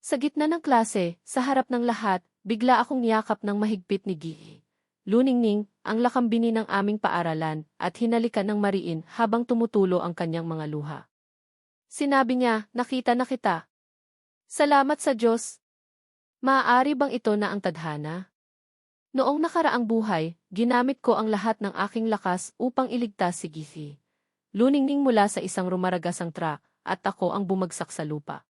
Sa gitna ng klase, sa harap ng lahat, bigla akong niyakap ng mahigpit ni Gi. Luningning, ang lakambini ng aming paaralan, at hinalikan ng mariin habang tumutulo ang kanyang mga luha. Sinabi niya, nakita na kita. Salamat sa Diyos. Maaari bang ito na ang tadhana? Noong nakaraang buhay, ginamit ko ang lahat ng aking lakas upang iligtas si Gifi. Luningning mula sa isang rumaragasang truck, at ako ang bumagsak sa lupa.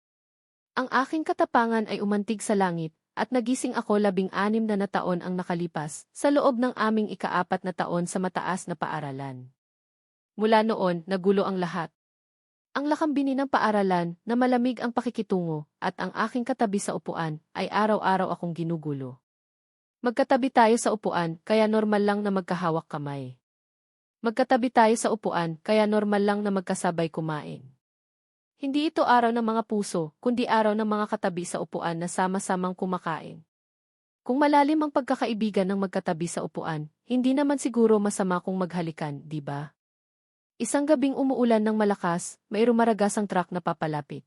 Ang aking katapangan ay umantig sa langit, at nagising ako 16 na taon ang nakalipas, sa loob ng aming ika-4 na taon sa mataas na paaralan. Mula noon, nagulo ang lahat. Ang lakambini ng paaralan, na malamig ang pakikitungo, at ang aking katabi sa upuan, ay araw-araw akong ginugulo. Magkatabi tayo sa upuan, kaya normal lang na magkahawak kamay. Magkatabi tayo sa upuan, kaya normal lang na magkasabay kumain. Hindi ito araw ng mga puso, kundi araw ng mga katabi sa upuan na sama-samang kumakain. Kung malalim ang pagkakaibigan ng magkatabi sa upuan, hindi naman siguro masama kung maghalikan, di ba? Isang gabing umuulan ng malakas, may rumaragasang truck na papalapit.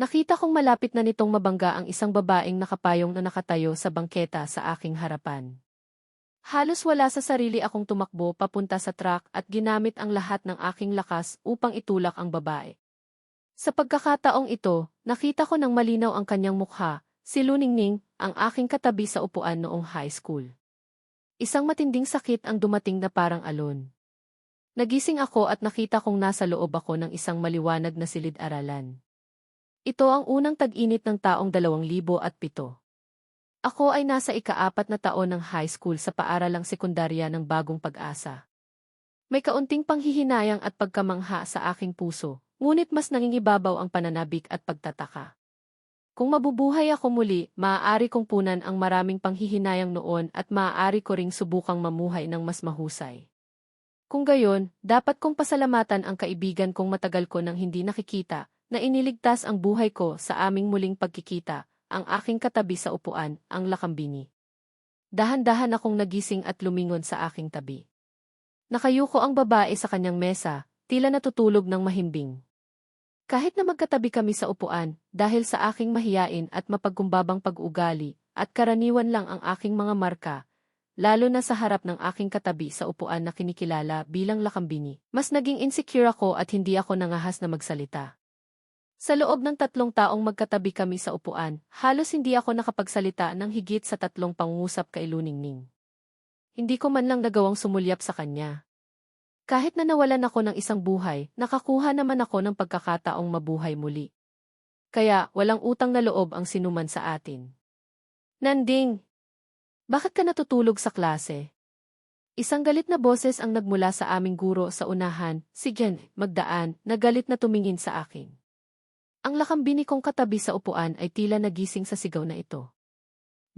Nakita kong malapit na nitong mabangga ang isang babaeng nakapayong na nakatayo sa bangketa sa aking harapan. Halos wala sa sarili akong tumakbo papunta sa truck at ginamit ang lahat ng aking lakas upang itulak ang babae. Sa pagkakataong ito, nakita ko ng malinaw ang kanyang mukha, si Luningning, ang aking katabi sa upuan noong high school. Isang matinding sakit ang dumating na parang alon. Nagising ako at nakita kong nasa loob ako ng isang maliwanag na silid-aralan. Ito ang unang tag-init ng taong 2007. Ako ay nasa ika-4 na taon ng high school sa paaralang sekundarya ng Bagong Pag-asa. May kaunting panghihinayang at pagkamangha sa aking puso. Ngunit mas nangingibabaw ang pananabik at pagtataka. Kung mabubuhay ako muli, maaari kong punan ang maraming panghihinayang noon at maaari ko ring subukang mamuhay ng mas mahusay. Kung gayon, dapat kong pasalamatan ang kaibigan kong matagal ko nang hindi nakikita, na iniligtas ang buhay ko sa aming muling pagkikita, ang aking katabi sa upuan, ang lakambini. Dahan-dahan akong nagising at lumingon sa aking tabi. Nakayuko ang babae sa kanyang mesa, tila natutulog ng mahimbing. Kahit na magkatabi kami sa upuan, dahil sa aking mahiyain at mapagkumbabang pag-ugali, at karaniwan lang ang aking mga marka, lalo na sa harap ng aking katabi sa upuan na kinikilala bilang lakambini, mas naging insecure ako at hindi ako nangahas na magsalita. Sa loob ng 3 taong magkatabi kami sa upuan, halos hindi ako nakapagsalita ng higit sa 3 pangungusap kay Luningning. Hindi ko man lang nagawang sumulyap sa kanya. Kahit na nawalan ako ng isang buhay, nakakuha naman ako ng pagkakataong mabuhay muli. Kaya, walang utang na loob ang sinuman sa atin. Nanding! Bakit ka natutulog sa klase? Isang galit na boses ang nagmula sa aming guro sa unahan, si Jen Magdaan, na galit na tumingin sa akin. Ang lakambini kong katabi sa upuan ay tila nagising sa sigaw na ito.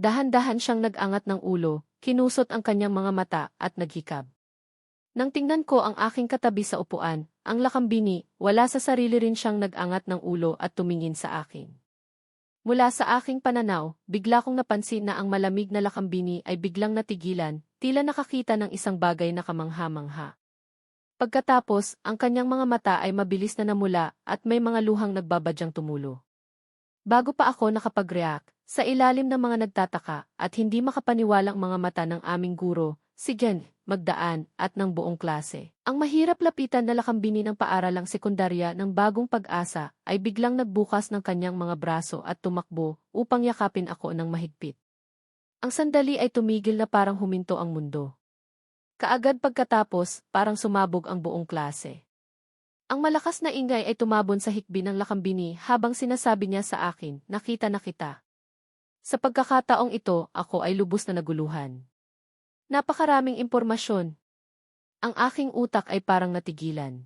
Dahan-dahan siyang nag-angat ng ulo, kinusot ang kanyang mga mata at naghikab. Nang tingnan ko ang aking katabi sa upuan, ang lakambini, wala sa sarili rin siyang nag-angat ng ulo at tumingin sa akin. Mula sa aking pananaw, bigla kong napansin na ang malamig na lakambini ay biglang natigilan, tila nakakita ng isang bagay na kamangha-mangha. Pagkatapos, ang kanyang mga mata ay mabilis na namula at may mga luhang nagbabadyang tumulo. Bago pa ako nakapag-react, sa ilalim ng mga nagtataka at hindi makapaniwalang mga mata ng aming guro, si Jen Magdaan at ng buong klase. Ang mahirap lapitan na lakambini ng paaralang sekundarya ng Bagong Pag-asa ay biglang nagbukas ng kanyang mga braso at tumakbo upang yakapin ako ng mahigpit. Ang sandali ay tumigil na parang huminto ang mundo. Kaagad pagkatapos, parang sumabog ang buong klase. Ang malakas na ingay ay tumabon sa hikbi ng lakambini habang sinasabi niya sa akin, nakita na kita. Sa pagkakataong ito, ako ay lubos na naguluhan. Napakaraming impormasyon. Ang aking utak ay parang natigilan.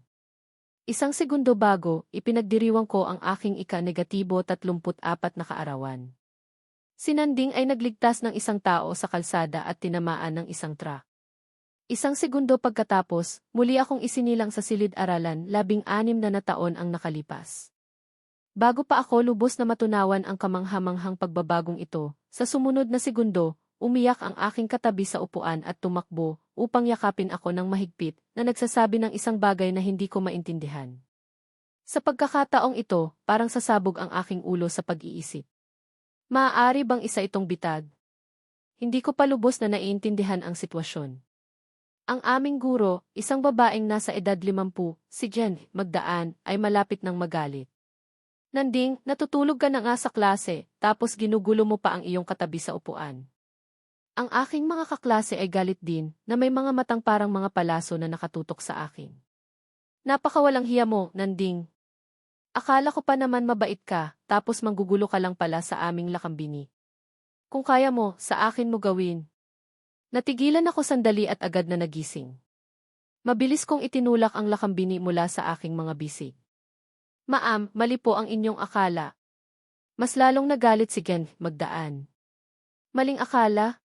Isang segundo bago, ipinagdiriwang ko ang aking ika-negatibo 34 na kaarawan. Si Nanding ay nagligtas ng isang tao sa kalsada at tinamaan ng isang truck. Isang segundo pagkatapos, muli akong isinilang sa silid-aralan 16 na taon ang nakalipas. Bago pa ako lubos na matunawan ang kamangha-manghang pagbabagong ito, sa sumunod na segundo, umiyak ang aking katabi sa upuan at tumakbo upang yakapin ako ng mahigpit na nagsasabi ng isang bagay na hindi ko maintindihan. Sa pagkakataong ito, parang sasabog ang aking ulo sa pag-iisip. Maaari bang isa itong bitag? Hindi ko pa lubos na naiintindihan ang sitwasyon. Ang aming guro, isang babaeng nasa edad 50, si Jen, Magdaan, ay malapit ng magalit. Nanding, natutulog ka na nga sa klase, tapos ginugulo mo pa ang iyong katabi sa upuan. Ang aking mga kaklase ay galit din, na may mga matang parang mga palaso na nakatutok sa akin. Napakawalang hiya mo, Nanding. Akala ko pa naman mabait ka, tapos manggugulo ka lang pala sa aming lakambini. Kung kaya mo, sa akin mo gawin. Natigilan ako sandali at agad na nagising. Mabilis kong itinulak ang lakambini mula sa aking mga bisig. Ma'am, mali po ang inyong akala. Mas lalong nagalit si Jen, Magdaan. Maling akala?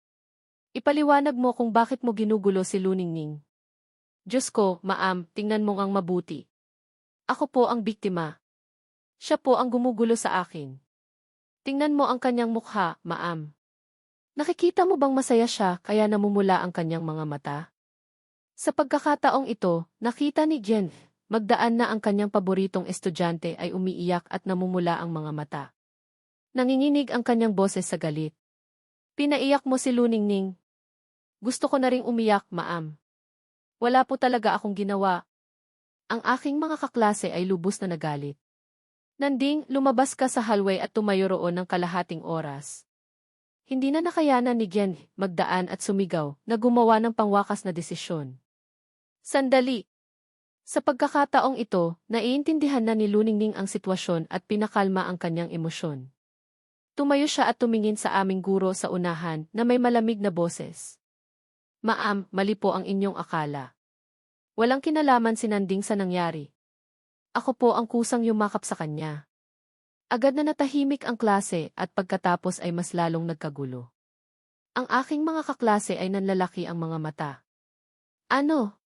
Ipaliwanag mo kung bakit mo ginugulo si Luningning. Diyos ko, ma'am, tingnan mo ang mabuti. Ako po ang biktima. Siya po ang gumugulo sa akin. Tingnan mo ang kanyang mukha, ma'am. Nakikita mo bang masaya siya kaya namumula ang kanyang mga mata? Sa pagkakataong ito, nakita ni Jen, Magdaan na ang kanyang paboritong estudyante ay umiiyak at namumula ang mga mata. Nanginginig ang kanyang boses sa galit. Pinaiyak mo si Luningning. Gusto ko na ring umiyak, ma'am. Wala po talaga akong ginawa. Ang aking mga kaklase ay lubos na nagalit. Nanding, lumabas ka sa hallway at tumayo roon ng kalahating oras. Hindi na nakayanan ni Jen, Magdaan at sumigaw na gumawa ng pangwakas na desisyon. Sandali! Sa pagkakataong ito, naiintindihan na ni Luningning ang sitwasyon at pinakalma ang kanyang emosyon. Tumayo siya at tumingin sa aming guro sa unahan na may malamig na boses. Ma'am, mali po ang inyong akala. Walang kinalaman si Nanding sa nangyari. Ako po ang kusang yumakap sa kanya. Agad na natahimik ang klase at pagkatapos ay mas lalong nagkagulo. Ang aking mga kaklase ay nanlalaki ang mga mata. Ano?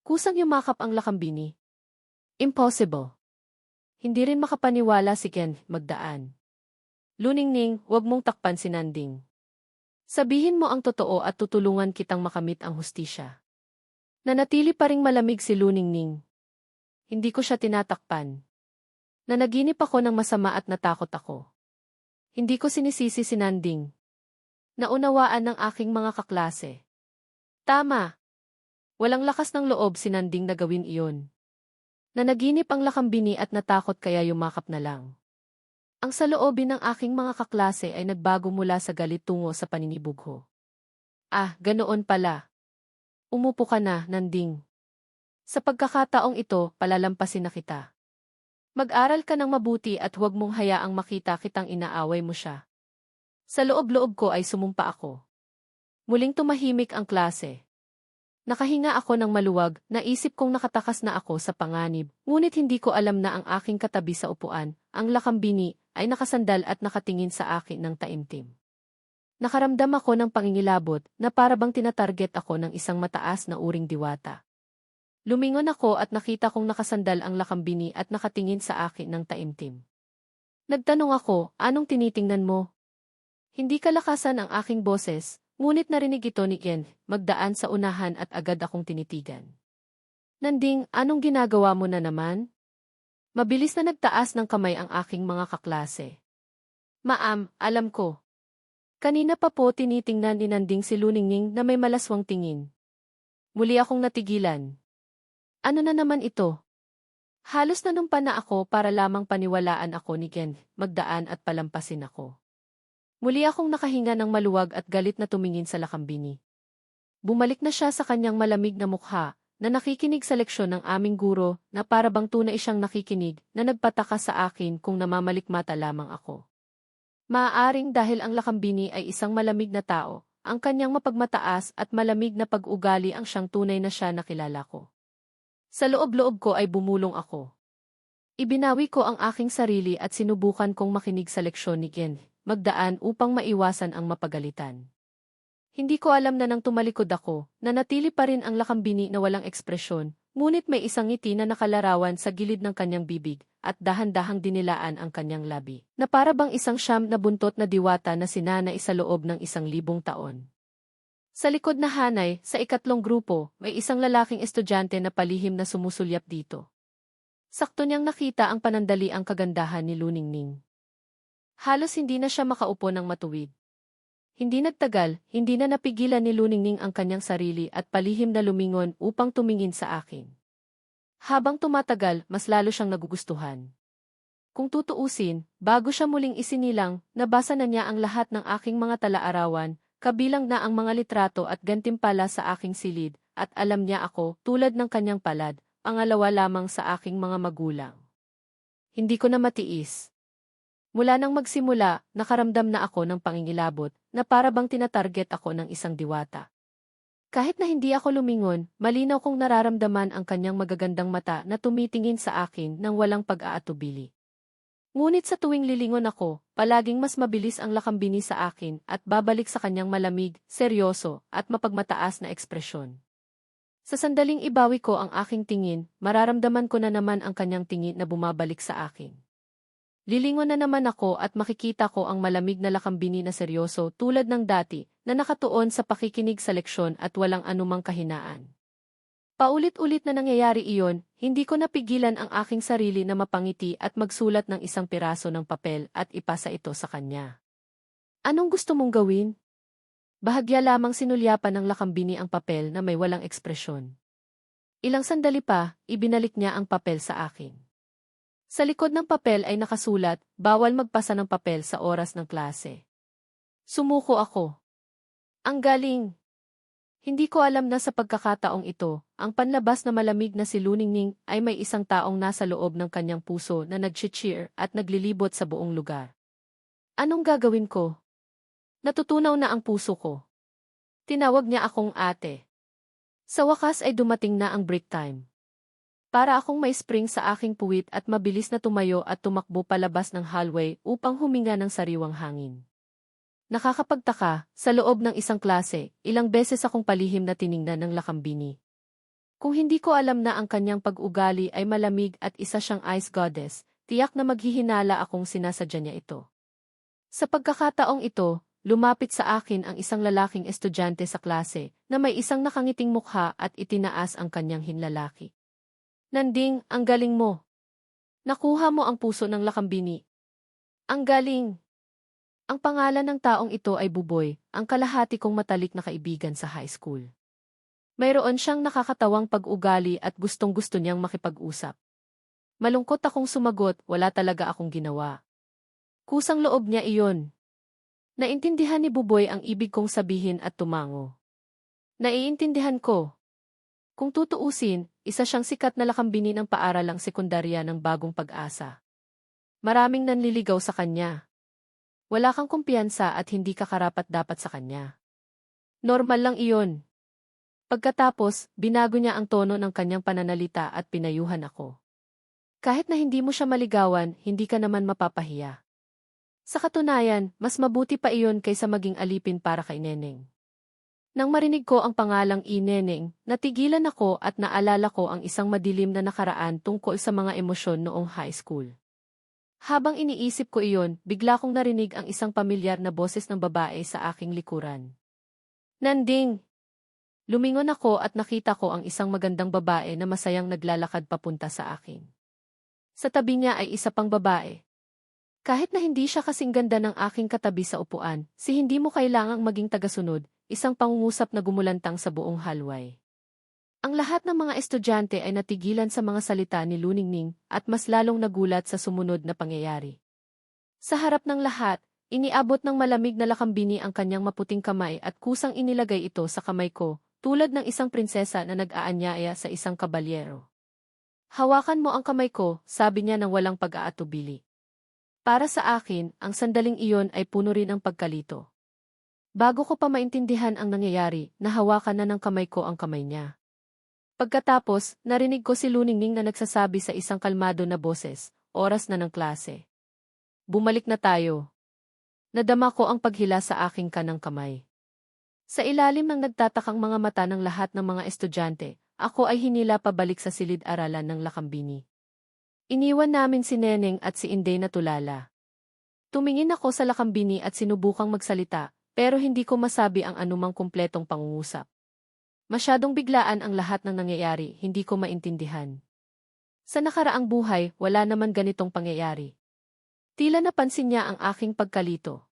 Kusang yumakap ang lakambini? Impossible. Hindi rin makapaniwala si Jen, Magdaan. Luningning, huwag mong takpan si Nanding. Sabihin mo ang totoo at tutulungan kitang makamit ang hustisya. Nanatili pa ring malamig si Luningning. Hindi ko siya tinatakpan. Nanaginip ako ng masama at natakot ako. Hindi ko sinisisi si Nanding. Naunawaan ng aking mga kaklase. Tama. Walang lakas ng loob si Nanding na gawin iyon. Nanaginip ang lakambini at natakot kaya yumakap na lang. Ang saloobin ng aking mga kaklase ay nagbago mula sa galit tungo sa paninibugho. Ah, ganoon pala. Umupo ka na, Nanding. Sa pagkakataong ito, palalampasin na kita. Mag-aral ka ng mabuti at huwag mong hayaang makita kitang inaaway mo siya. Sa loob-loob ko ay sumumpa ako. Muling tumahimik ang klase. Nakahinga ako ng maluwag, naisip kong nakatakas na ako sa panganib, ngunit hindi ko alam na ang aking katabi sa upuan, ang lakambini, ay nakasandal at nakatingin sa akin ng taimtim. Nakaramdam ako ng pangingilabot na parabang tinatarget ako ng isang mataas na uring diwata. Lumingon ako at nakita kong nakasandal ang lakambini at nakatingin sa akin ng taimtim. Nagtanong ako, anong tinitingnan mo? Hindi kalakasan ang aking boses. Ngunit narinig ito ni Jen, Magdaan sa unahan at agad akong tinitigan. Nanding, anong ginagawa mo na naman? Mabilis na nagtaas ng kamay ang aking mga kaklase. Ma'am, alam ko. Kanina pa po tinitingnan ni Nanding si Luningning na may malaswang tingin. Muli akong natigilan. Ano na naman ito? Halos nanumpa na ako para lamang paniwalaan ako ni Jen, Magdaan at palampasin ako. Muli akong nakahinga ng maluwag at galit na tumingin sa lakambini. Bumalik na siya sa kanyang malamig na mukha, na nakikinig sa leksyon ng aming guro, na parabang tunay siyang nakikinig, na nagpataka sa akin kung namamalikmata lamang ako. Maaaring dahil ang lakambini ay isang malamig na tao, ang kanyang mapagmataas at malamig na pag-ugali ang siyang tunay na siya na kilala ko. Sa loob-loob ko ay bumulong ako. Ibinawi ko ang aking sarili at sinubukan kong makinig sa leksyon ni Jen, Magdaan upang maiwasan ang mapagalitan. Hindi ko alam na nang tumalikod ako, nanatili pa rin ang lakambini na walang ekspresyon, ngunit may isang ngiti na nakalarawan sa gilid ng kanyang bibig, at dahan-dahang dinilaan ang kanyang labi, na para bang isang siyam na buntot na diwata na sinanay sa loob ng 1,000 taon. Sa likod na hanay, sa ikatlong grupo, may isang lalaking estudyante na palihim na sumusulyap dito. Sakto niyang nakita ang panandaliang kagandahan ni Luningning. Halos hindi na siya makaupo ng matuwid. Hindi nagtagal, hindi na napigilan ni Luningning ang kanyang sarili at palihim na lumingon upang tumingin sa akin. Habang tumatagal, mas lalo siyang nagugustuhan. Kung tutuusin, bago siya muling isinilang, nabasa na niya ang lahat ng aking mga tala-arawan, kabilang na ang mga litrato at gantimpala sa aking silid, at alam niya ako, tulad ng kanyang palad, pangalawa lamang sa aking mga magulang. Hindi ko na matiis. Mula nang magsimula, nakaramdam na ako ng pangingilabot, na para bang tinatarget ako ng isang diwata. Kahit na hindi ako lumingon, malinaw kong nararamdaman ang kanyang magagandang mata na tumitingin sa akin nang walang pag-aatubili. Ngunit sa tuwing lilingon ako, palaging mas mabilis ang lakambini sa akin at babalik sa kanyang malamig, seryoso, at mapagmataas na ekspresyon. Sa sandaling ibawi ko ang aking tingin, mararamdaman ko na naman ang kanyang tingin na bumabalik sa akin. Lilingon na naman ako at makikita ko ang malamig na lakambini na seryoso tulad ng dati na nakatuon sa pakikinig sa leksyon at walang anumang kahinaan. Paulit-ulit na nangyayari iyon, hindi ko napigilan ang aking sarili na mapangiti at magsulat ng isang piraso ng papel at ipasa ito sa kanya. Anong gusto mong gawin? Bahagya lamang sinulyapan ng lakambini ang papel na may walang ekspresyon. Ilang sandali pa, ibinalik niya ang papel sa akin. Sa likod ng papel ay nakasulat, bawal magpasa ng papel sa oras ng klase. Sumuko ako. Ang galing! Hindi ko alam na sa pagkakataong ito, ang panlabas na malamig na si Luningning ay may isang taong nasa loob ng kanyang puso na nag-cheer at naglilibot sa buong lugar. Anong gagawin ko? Natutunaw na ang puso ko. Tinawag niya akong ate. Sa wakas ay dumating na ang break time. Para akong may spring sa aking puwit at mabilis na tumayo at tumakbo palabas ng hallway upang huminga ng sariwang hangin. Nakakapagtaka, sa loob ng isang klase, ilang beses akong palihim na tiningnan ng lakambini. Kung hindi ko alam na ang kanyang pag-ugali ay malamig at isa siyang ice goddess, tiyak na maghihinala akong sinasadya niya ito. Sa pagkakataong ito, lumapit sa akin ang isang lalaking estudyante sa klase na may isang nakangiting mukha at itinaas ang kanyang hinlalaki. Nanding, ang galing mo. Nakuha mo ang puso ng lakambini. Ang galing. Ang pangalan ng taong ito ay Buboy, ang kalahati kong matalik na kaibigan sa high school. Mayroon siyang nakakatawang pag-ugali at gustong-gusto niyang makipag-usap. Malungkot akong sumagot, wala talaga akong ginawa. Kusang loob niya iyon. Naintindihan ni Buboy ang ibig kong sabihin at tumango. Naiintindihan ko. Kung tutuusin, isa siyang sikat na lakambini ng paaralang sekundarya ng Bagong Pag-asa. Maraming nanliligaw sa kanya. Wala kang kumpiyansa at hindi ka karapat-dapat sa kanya. Normal lang iyon. Pagkatapos, binago niya ang tono ng kanyang pananalita at pinayuhan ako. Kahit na hindi mo siya maligawan, hindi ka naman mapapahiya. Sa katunayan, mas mabuti pa iyon kaysa maging alipin para kay Neneng. Nang marinig ko ang pangalang Neneng, natigilan ako at naalala ko ang isang madilim na nakaraan tungkol sa mga emosyon noong high school. Habang iniisip ko iyon, bigla kong narinig ang isang pamilyar na boses ng babae sa aking likuran. Nanding! Lumingon ako at nakita ko ang isang magandang babae na masayang naglalakad papunta sa akin. Sa tabi niya ay isa pang babae. Kahit na hindi siya kasing ganda ng aking katabi sa upuan, si hindi mo kailangang maging tagasunod, isang pangungusap na gumulantang sa buong hallway. Ang lahat ng mga estudyante ay natigilan sa mga salita ni Luningning at mas lalong nagulat sa sumunod na pangyayari. Sa harap ng lahat, iniabot ng malamig na lakambini ang kanyang maputing kamay at kusang inilagay ito sa kamay ko, tulad ng isang prinsesa na nag-aanyaya sa isang kabalyero. Hawakan mo ang kamay ko, sabi niya nang walang pag-aatubili. Para sa akin, ang sandaling iyon ay puno rin ng pagkalito. Bago ko pa maintindihan ang nangyayari, nahawakan na ng kamay ko ang kamay niya. Pagkatapos, narinig ko si Luningning na nagsasabi sa isang kalmado na boses, oras na ng klase. Bumalik na tayo. Nadama ko ang paghila sa aking kanang kamay. Sa ilalim ng nagtatakang mga mata ng lahat ng mga estudyante, ako ay hinila pabalik sa silid-aralan ng lakambini. Iniwan namin si Neneng at si Inday na tulala. Tumingin ako sa lakambini at sinubukang magsalita, pero hindi ko masabi ang anumang kumpletong pangungusap. Masyadong biglaan ang lahat ng nangyayari, hindi ko maintindihan. Sa nakaraang buhay, wala naman ganitong pangyayari. Tila napansin niya ang aking pagkalito.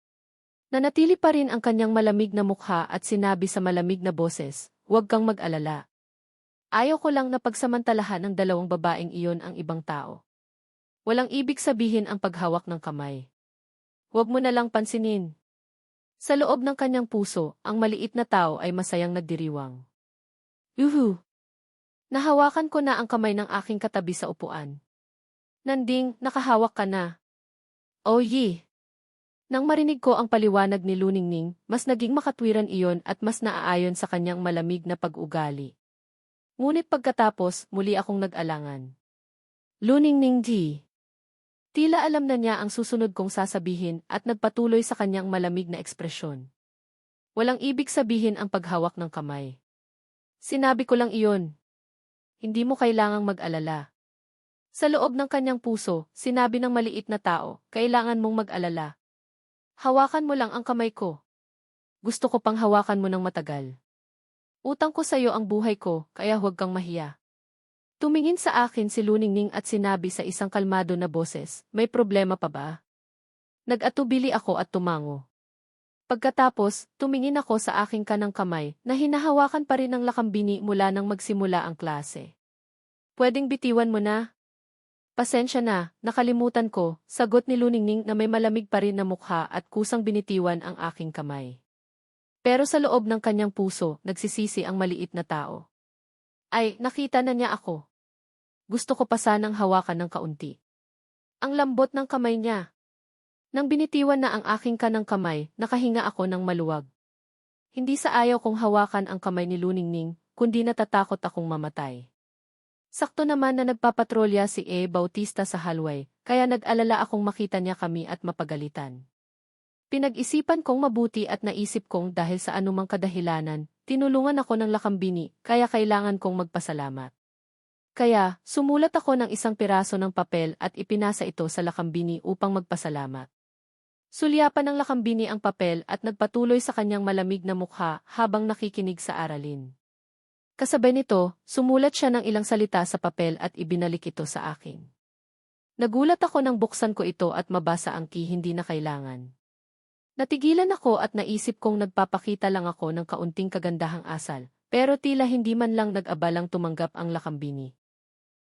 Nanatili pa rin ang kanyang malamig na mukha at sinabi sa malamig na boses, "Huwag kang mag-alala. Ayaw ko lang na pagsamantalahan ng dalawang babaeng iyon ang ibang tao. Walang ibig sabihin ang paghawak ng kamay. Huwag mo na lang pansinin." Sa loob ng kanyang puso, ang maliit na tao ay masayang nagdiriwang. Uhu! Nahawakan ko na ang kamay ng aking katabi sa upuan. "Nanding, nakahawak ka na." "Oh ye!" Nang marinig ko ang paliwanag ni Luningning, mas naging makatwiran iyon at mas naaayon sa kanyang malamig na pag-ugali. Ngunit pagkatapos, muli akong nag-alangan. "Luningning di." Tila alam na niya ang susunod kong sasabihin at nagpatuloy sa kanyang malamig na ekspresyon. "Walang ibig sabihin ang paghawak ng kamay. Sinabi ko lang iyon. Hindi mo kailangang mag-alala." Sa loob ng kanyang puso, sinabi ng maliit na tao, "Kailangan mong mag-alala. Hawakan mo lang ang kamay ko. Gusto ko pang hawakan mo ng matagal. Utang ko sa iyo ang buhay ko, kaya huwag kang mahiya." Tumingin sa akin si Luningning at sinabi sa isang kalmado na boses, "May problema pa ba?" Nag-atubili ako at tumango. Pagkatapos, tumingin ako sa aking kanang kamay na hinahawakan pa rin ng lakambini mula nang magsimula ang klase. "Pwedeng bitiwan mo na?" "Pasensya na, nakalimutan ko," sagot ni Luningning na may malamig pa rin na mukha at kusang binitiwan ang aking kamay. Pero sa loob ng kanyang puso, nagsisisi ang maliit na tao. Ay, nakita na niya ako. Gusto ko pa sanang hawakan ng kaunti. Ang lambot ng kamay niya. Nang binitiwan na ang aking kanang kamay, nakahinga ako ng maluwag. Hindi sa ayaw kong hawakan ang kamay ni Luningning, kundi natatakot akong mamatay. Sakto naman na nagpapatrolya si Bautista sa hallway, kaya nag-alala akong makita niya kami at mapagalitan. Pinag-isipan kong mabuti at naisip kong dahil sa anumang kadahilanan, tinulungan ako ng lakambini, kaya kailangan kong magpasalamat. Kaya, sumulat ako ng isang piraso ng papel at ipinasa ito sa lakambini upang magpasalamat. Sulyapan ng lakambini ang papel at nagpatuloy sa kanyang malamig na mukha habang nakikinig sa aralin. Kasabay nito, sumulat siya ng ilang salita sa papel at ibinalik ito sa akin. Nagulat ako nang buksan ko ito at mabasa ang hindi na kailangan. Natigilan ako at naisip kong nagpapakita lang ako ng kaunting kagandahang asal, pero tila hindi man lang nag-abalang tumanggap ang lakambini.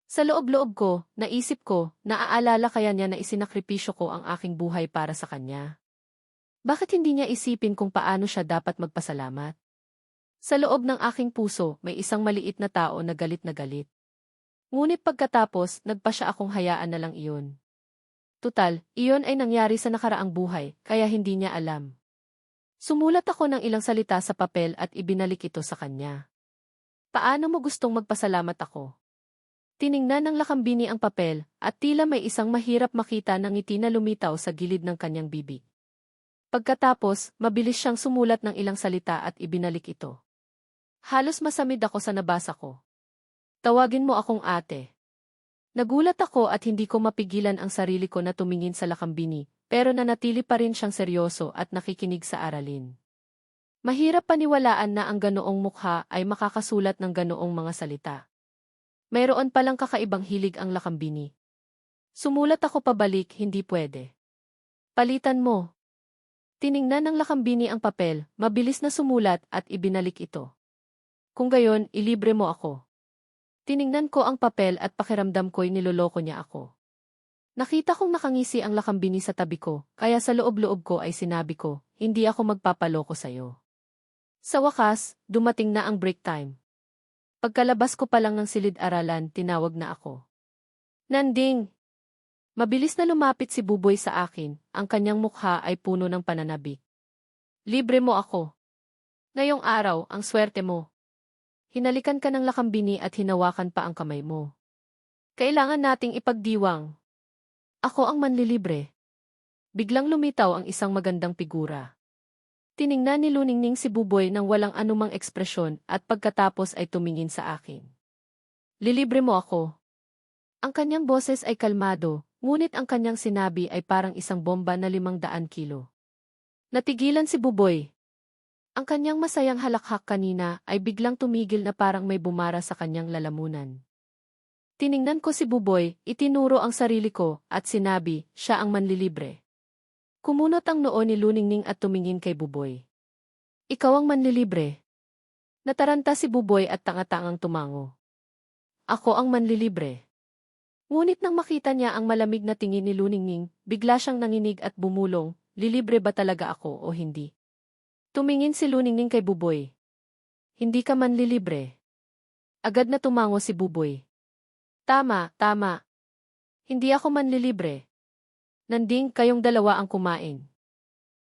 Sa loob-loob ko, naisip ko, naaalala kaya niya na isinakripisyo ko ang aking buhay para sa kanya. Bakit hindi niya isipin kung paano siya dapat magpasalamat? Sa loob ng aking puso, may isang maliit na tao na galit na galit. Ngunit pagkatapos, nagpa siya akong hayaan na lang iyon. Tutal, iyon ay nangyari sa nakaraang buhay, kaya hindi niya alam. Sumulat ako ng ilang salita sa papel at ibinalik ito sa kanya. "Paano mo gustong magpasalamat ako?" Tiningnan ng lakambini ang papel, at tila may isang mahirap makita na ngiti na lumitaw sa gilid ng kanyang bibig. Pagkatapos, mabilis siyang sumulat ng ilang salita at ibinalik ito. Halos masamid ako sa nabasa ko. "Tawagin mo akong ate." Nagulat ako at hindi ko mapigilan ang sarili ko na tumingin sa lakambini, pero nanatili pa rin siyang seryoso at nakikinig sa aralin. Mahirap paniwalaan na ang ganoong mukha ay makakasulat ng ganoong mga salita. Mayroon palang kakaibang hilig ang lakambini. Sumulat ako pabalik, "Hindi pwede. Palitan mo." Tiningnan ng lakambini ang papel, mabilis na sumulat at ibinalik ito. "Kung gayon, ilibre mo ako." Tiningnan ko ang papel at pakiramdam ko'y niloloko niya ako. Nakita kong nakangisi ang lakambini sa tabi ko, kaya sa loob-loob ko ay sinabi ko, "Hindi ako magpapaloko sa'yo." Sa wakas, dumating na ang break time. Pagkalabas ko pa lang ng silid-aralan, tinawag na ako. "Nanding!" Mabilis na lumapit si Buboy sa akin, ang kanyang mukha ay puno ng pananabik. "Libre mo ako. Ngayong araw, ang swerte mo." Hinalikan ka ng lakambini at hinawakan pa ang kamay mo. "Kailangan nating ipagdiwang. Ako ang manlilibre." Biglang lumitaw ang isang magandang figura. Tiningnan ni Luningning si Buboy nang walang anumang ekspresyon at pagkatapos ay tumingin sa akin. "Lilibre mo ako." Ang kanyang boses ay kalmado, ngunit ang kanyang sinabi ay parang isang bomba na 500 kilo. Natigilan si Buboy. Ang kanyang masayang halakhak kanina ay biglang tumigil na parang may bumara sa kanyang lalamunan. Tiningnan ko si Buboy, itinuro ang sarili ko, at sinabi, siya ang manlilibre. Kumunot ang noo ni Luningning at tumingin kay Buboy. Ikaw ang manlilibre. Nataranta si Buboy at tanga-tangang tumango. Ako ang manlilibre. Ngunit nang makita niya ang malamig na tingin ni Luningning, bigla siyang nanginig at bumulong, lilibre ba talaga ako o hindi? Tumingin si Luningning kay Buboy. Hindi ka manlilibre. Agad na tumango si Buboy. Tama, tama. Hindi ako manlilibre. Nanding kayong dalawa ang kumain.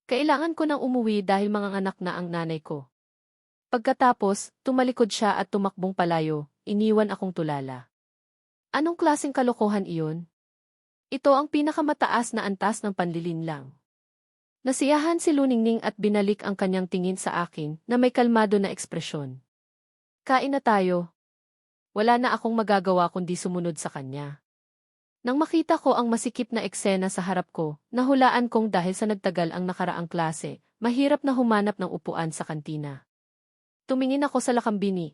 Kailangan ko nang umuwi dahil manganganak na ang nanay ko. Pagkatapos, tumalikod siya at tumakbong palayo, iniwan akong tulala. Anong klaseng kalokohan iyon? Ito ang pinakamataas na antas ng panlilinlang. Nasiyahan si Luningning at binalik ang kanyang tingin sa akin na may kalmado na ekspresyon. Kain na tayo. Wala na akong magagawa kundi sumunod sa kanya. Nang makita ko ang masikip na eksena sa harap ko, nahulaan kong dahil sa nagtagal ang nakaraang klase, mahirap na humanap ng upuan sa kantina. Tumingin ako sa lakambini.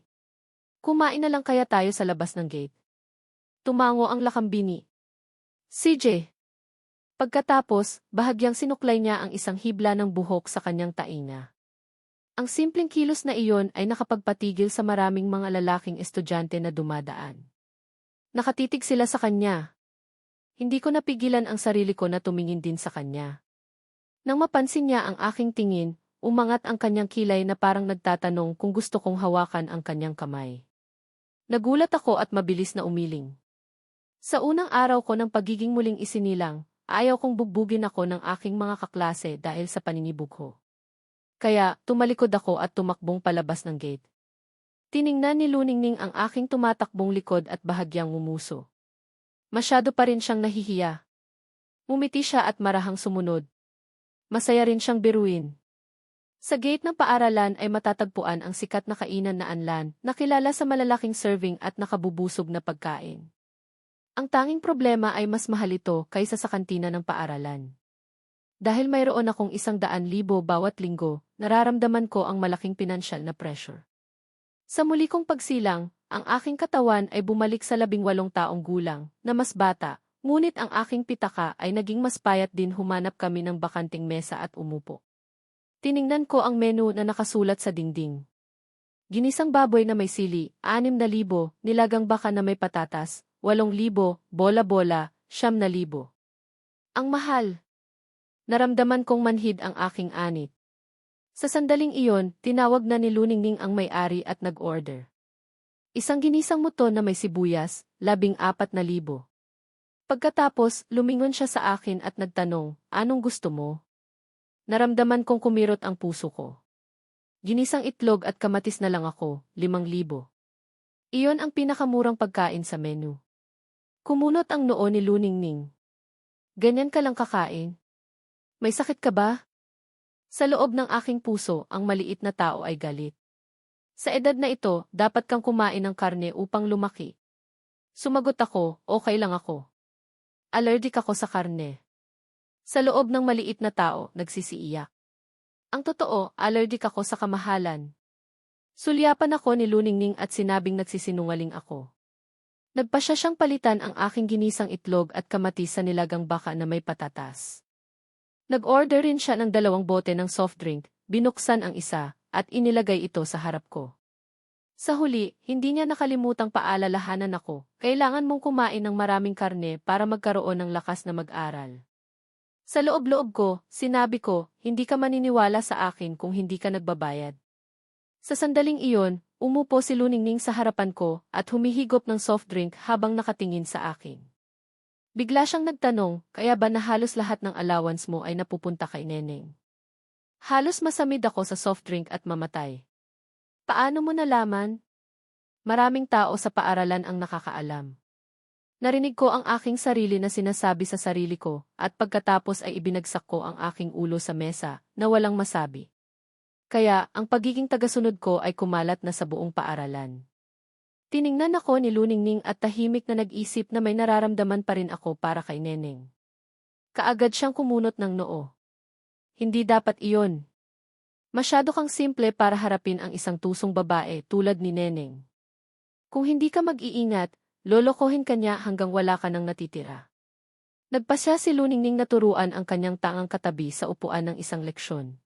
Kumain na lang kaya tayo sa labas ng gate. Tumango ang lakambini. CJ. Pagkatapos, bahagyang sinuklay niya ang isang hibla ng buhok sa kanyang tainga. Ang simpleng kilos na iyon ay nakapagpatigil sa maraming mga lalaking estudyante na dumadaan. Nakatitig sila sa kanya. Hindi ko napigilan ang sarili ko na tumingin din sa kanya. Nang mapansin niya ang aking tingin, umangat ang kanyang kilay na parang nagtatanong kung gusto kong hawakan ang kanyang kamay. Nagulat ako at mabilis na umiling. Sa unang araw ko ng pagiging muling isinilang, ayaw kong bugbugin ako ng aking mga kaklase dahil sa paninibog ko. Kaya, tumalikod ako at tumakbong palabas ng gate. Tiningnan ni Luningning ang aking tumatakbong likod at bahagyang ngumuso. Masyado pa rin siyang nahihiya. Ngumiti siya at marahang sumunod. Masaya rin siyang biruin. Sa gate ng paaralan ay matatagpuan ang sikat na kainan na Anlan, na kilala sa malalaking serving at nakabubusog na pagkain. Ang tanging problema ay mas mahal ito kaysa sa kantina ng paaralan. Dahil mayroon akong 100,000 bawat linggo, nararamdaman ko ang malaking pinansyal na pressure. Sa muli kong pagsilang, ang aking katawan ay bumalik sa 18 taong gulang, na mas bata, ngunit ang aking pitaka ay naging mas payat din. Humanap kami ng bakanting mesa at umupo. Tiningnan ko ang menu na nakasulat sa dingding. Ginisang baboy na may sili, 6,000, nilagang baka na may patatas, 8,000, bola-bola, 9,000. Ang mahal. Naramdaman kong manhid ang aking anit. Sa sandaling iyon, tinawag na ni Luningning ang may-ari at nag-order. Isang ginisang muton na may sibuyas, 14,000. Pagkatapos, lumingon siya sa akin at nagtanong, anong gusto mo? Naramdaman kong kumirot ang puso ko. Ginisang itlog at kamatis na lang ako, 5,000. Iyon ang pinakamurang pagkain sa menu. Kumunot ang noo ni Luningning. Ganyan ka lang kakain? May sakit ka ba? Sa loob ng aking puso, ang maliit na tao ay galit. Sa edad na ito, dapat kang kumain ng karne upang lumaki. Sumagot ako, okay lang ako. Allergic ako sa karne. Sa loob ng maliit na tao, nagsisiiyak. Ang totoo, allergic ako sa kamahalan. Sulyapan ako ni Luningning at sinabing nagsisinungaling ako. Nagpasya siyang palitan ang aking ginisang itlog at kamatis sa nilagang baka na may patatas. Nag-order rin siya ng 2 bote ng soft drink, binuksan ang isa, at inilagay ito sa harap ko. Sa huli, hindi niya nakalimutang paalalahanan ako, kailangan mong kumain ng maraming karne para magkaroon ng lakas na mag-aral. Sa loob-loob ko, sinabi ko, hindi ka maniniwala sa akin kung hindi ka nagbabayad. Sa sandaling iyon, umupo si Luningning sa harapan ko at humihigop ng soft drink habang nakatingin sa akin. Bigla siyang nagtanong, kaya ba na halos lahat ng allowance mo ay napupunta kay Neneng? Halos masamid ako sa soft drink at mamatay. Paano mo nalaman? Maraming tao sa paaralan ang nakakaalam. Narinig ko ang aking sarili na sinasabi sa sarili ko, at pagkatapos ay ibinagsak ko ang aking ulo sa mesa, na walang masabi. Kaya, ang pagiging tagasunod ko ay kumalat na sa buong paaralan. Tiningnan ako ni Luningning at tahimik na nag-isip na may nararamdaman pa rin ako para kay Neneng. Kaagad siyang kumunot ng noo. Hindi dapat iyon. Masyado kang simple para harapin ang isang tusong babae tulad ni Neneng. Kung hindi ka mag-iingat, lolokohin kanya hanggang wala ka nang natitira. Nagpasya si Luningning na turuan ang kanyang tangang katabi sa upuan ng isang leksyon.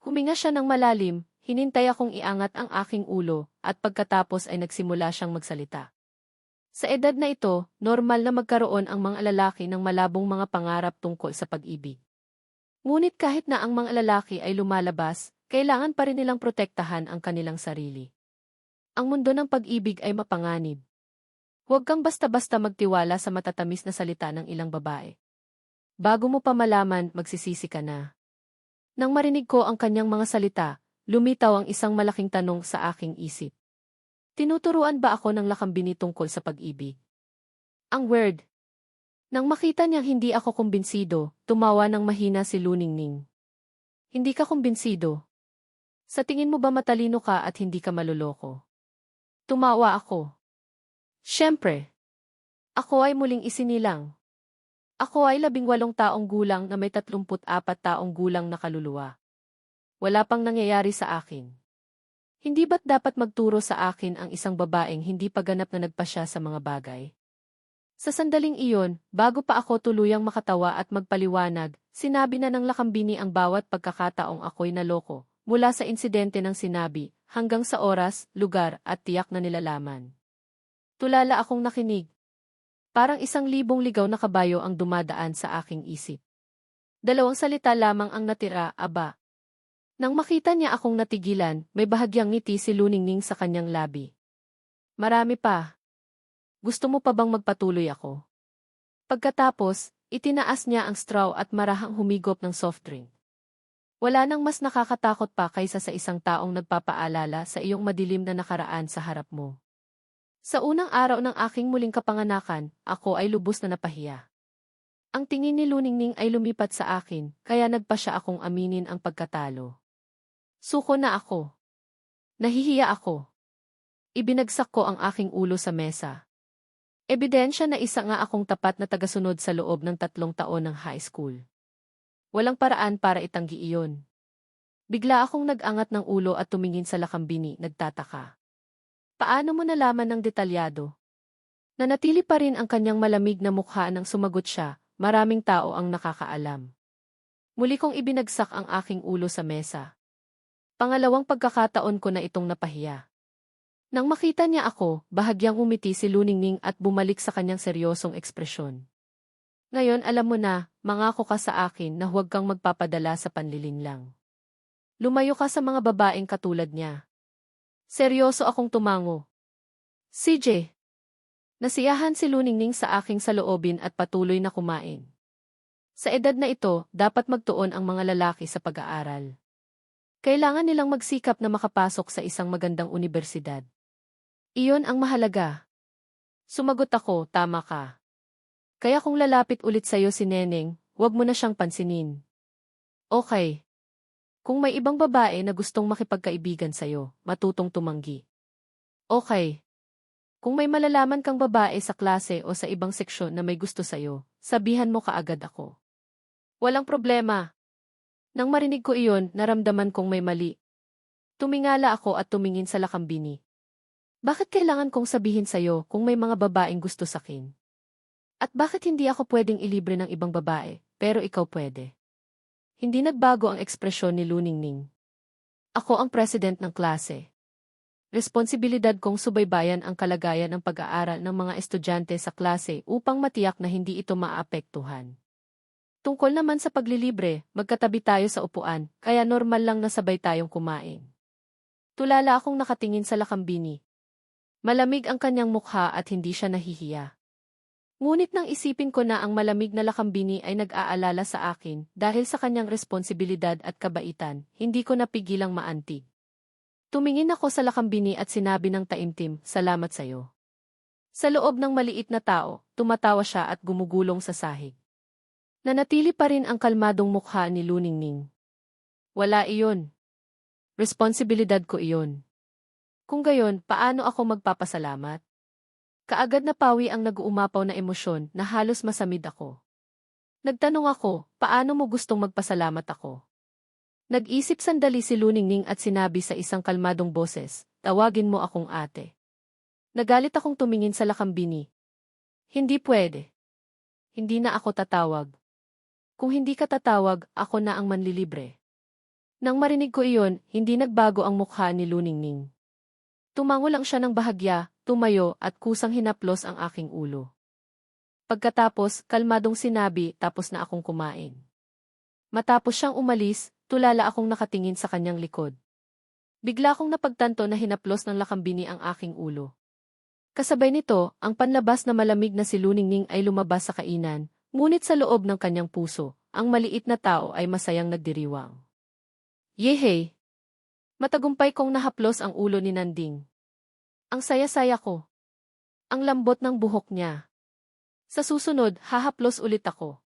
Huminga siya ng malalim, hinintay akong iangat ang aking ulo, at pagkatapos ay nagsimula siyang magsalita. Sa edad na ito, normal na magkaroon ang mga lalaki ng malabong mga pangarap tungkol sa pag-ibig. Ngunit kahit na ang mga lalaki ay lumalabas, kailangan pa rin nilang protektahan ang kanilang sarili. Ang mundo ng pag-ibig ay mapanganib. Huwag kang basta-basta magtiwala sa matatamis na salita ng ilang babae. Bago mo pa malaman, magsisisi ka na. Nang marinig ko ang kanyang mga salita, lumitaw ang isang malaking tanong sa aking isip. Tinuturuan ba ako ng lakambini tungkol sa pag-ibig? Ang word. Nang makita niyang hindi ako kumbinsido, tumawa ng mahina si Luningning. Hindi ka kumbinsido. Sa tingin mo ba matalino ka at hindi ka maluloko? Tumawa ako. Siyempre. Ako ay muling isinilang. Ako ay 18 taong gulang na may 34 taong gulang na kaluluwa. Wala pang nangyayari sa akin. Hindi ba't dapat magturo sa akin ang isang babaeng hindi pa ganap na nagpasya sa mga bagay? Sa sandaling iyon, bago pa ako tuluyang makatawa at magpaliwanag, sinabi na ng lakambini ang bawat pagkakataong ako'y naloko, mula sa insidente ng sinabi, hanggang sa oras, lugar at tiyak na nilalaman. Tulala akong nakinig. Parang 1,000 ligaw na kabayo ang dumadaan sa aking isip. 2 salita lamang ang natira, aba. Nang makita niya akong natigilan, may bahagyang ngiti si Luningning sa kanyang labi. Marami pa. Gusto mo pa bang magpatuloy ako? Pagkatapos, itinaas niya ang straw at marahang humigop ng soft drink. Wala nang mas nakakatakot pa kaysa sa isang taong nagpapaalala sa iyong madilim na nakaraan sa harap mo. Sa unang araw ng aking muling kapanganakan, ako ay lubos na napahiya. Ang tingin ni Luningning ay lumipat sa akin, kaya nagpa siya akong aminin ang pagkatalo. Suko na ako. Nahihiya ako. Ibinagsak ko ang aking ulo sa mesa. Ebidensya na isa nga akong tapat na tagasunod sa loob ng 3 taon ng high school. Walang paraan para itanggi iyon. Bigla akong nag-angat ng ulo at tumingin sa lakambini, nagtataka. Paano mo nalaman ng detalyado? Nanatili pa rin ang kanyang malamig na mukha nang sumagot siya, maraming tao ang nakakaalam. Muli kong ibinagsak ang aking ulo sa mesa. Pangalawang pagkakataon ko na itong napahiya. Nang makita niya ako, bahagyang umiti si Luningning at bumalik sa kanyang seryosong ekspresyon. Ngayon alam mo na, mangako ka sa akin na huwag kang magpapadala sa panlilinlang. Lumayo ka sa mga babaeng katulad niya. Seryoso akong tumango. CJ. Nasiyahan si Luningning sa aking saloobin at patuloy na kumain. Sa edad na ito, dapat magtuon ang mga lalaki sa pag-aaral. Kailangan nilang magsikap na makapasok sa isang magandang unibersidad. Iyon ang mahalaga. Sumagot ako, tama ka. Kaya kung lalapit ulit sa'yo si Neneng, huwag mo na siyang pansinin. Okay. Kung may ibang babae na gustong makipagkaibigan sa'yo, matutong tumanggi. Okay. Kung may malalaman kang babae sa klase o sa ibang seksyon na may gusto sa'yo, sabihan mo kaagad ako. Walang problema. Nang marinig ko iyon, naramdaman kong may mali. Tumingala ako at tumingin sa lakambini. Bakit kailangan kong sabihin sa'yo kung may mga babaeng gusto sakin? At bakit hindi ako pwedeng ilibre ng ibang babae, pero ikaw pwede? Hindi nagbago ang ekspresyon ni Luningning. Ako ang president ng klase. Responsibilidad kong subaybayan ang kalagayan ng pag-aaral ng mga estudyante sa klase upang matiyak na hindi ito maapektuhan. Tungkol naman sa paglilibre, magkatabi tayo sa upuan, kaya normal lang na sabay tayong kumain. Tulala akong nakatingin sa lakambini. Malamig ang kanyang mukha at hindi siya nahihiya. Ngunit nang isipin ko na ang malamig na lakambini ay nag-aalala sa akin dahil sa kanyang responsibilidad at kabaitan, hindi ko napigilang maantig. Tumingin ako sa lakambini at sinabi ng taimtim, salamat sa'yo. Sa loob ng maliit na tao, tumatawa siya at gumugulong sa sahig. Nanatili pa rin ang kalmadong mukha ni Luningning. Wala iyon. Responsibilidad ko iyon. Kung gayon, paano ako magpapasalamat? Kaagad na pawi ang nag-uumapaw na emosyon na halos masamid ako. Nagtanong ako, paano mo gustong magpasalamat ako? Nag-isip sandali si Luningning at sinabi sa isang kalmadong boses, tawagin mo akong ate. Nagalit akong tumingin sa lakambini. Hindi pwede. Hindi na ako tatawag. Kung hindi ka tatawag, ako na ang manlilibre. Nang marinig ko iyon, hindi nagbago ang mukha ni Luningning. Tumango lang siya ng bahagya, tumayo at kusang hinaplos ang aking ulo. Pagkatapos, kalmadong sinabi, tapos na akong kumain. Matapos siyang umalis, tulala akong nakatingin sa kanyang likod. Bigla akong napagtanto na hinaplos ng lakambini ang aking ulo. Kasabay nito, ang panlabas na malamig na si Luningning ay lumabas sa kainan, ngunit sa loob ng kanyang puso, ang maliit na tao ay masayang nagdiriwang. Yehey! Matagumpay kong nahaplos ang ulo ni Nanding. Ang saya-saya ko. Ang lambot ng buhok niya. Sa susunod, hahaplos ulit ako.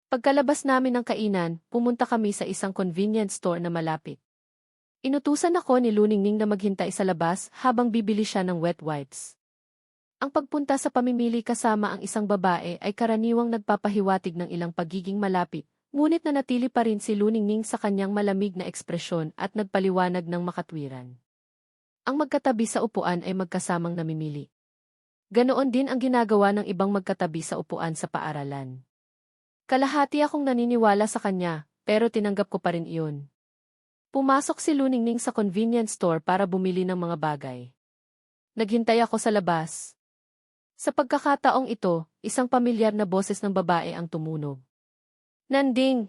Pagkalabas namin ng kainan, pumunta kami sa isang convenience store na malapit. Inutusan ako ni Luningning na maghintay sa labas habang bibili siya ng wet wipes. Ang pagpunta sa pamimili kasama ang isang babae ay karaniwang nagpapahiwatig ng ilang pagiging malapit, ngunit nanatili pa rin si Luningning sa kanyang malamig na ekspresyon at nagpaliwanag ng makatwiran. Ang magkatabi sa upuan ay magkasamang namimili. Ganoon din ang ginagawa ng ibang magkatabi sa upuan sa paaralan. Kalahati akong naniniwala sa kanya, pero tinanggap ko pa rin iyon. Pumasok si Luningning sa convenience store para bumili ng mga bagay. Naghintay ako sa labas. Sa pagkakataong ito, isang pamilyar na boses ng babae ang tumunog. Nanding!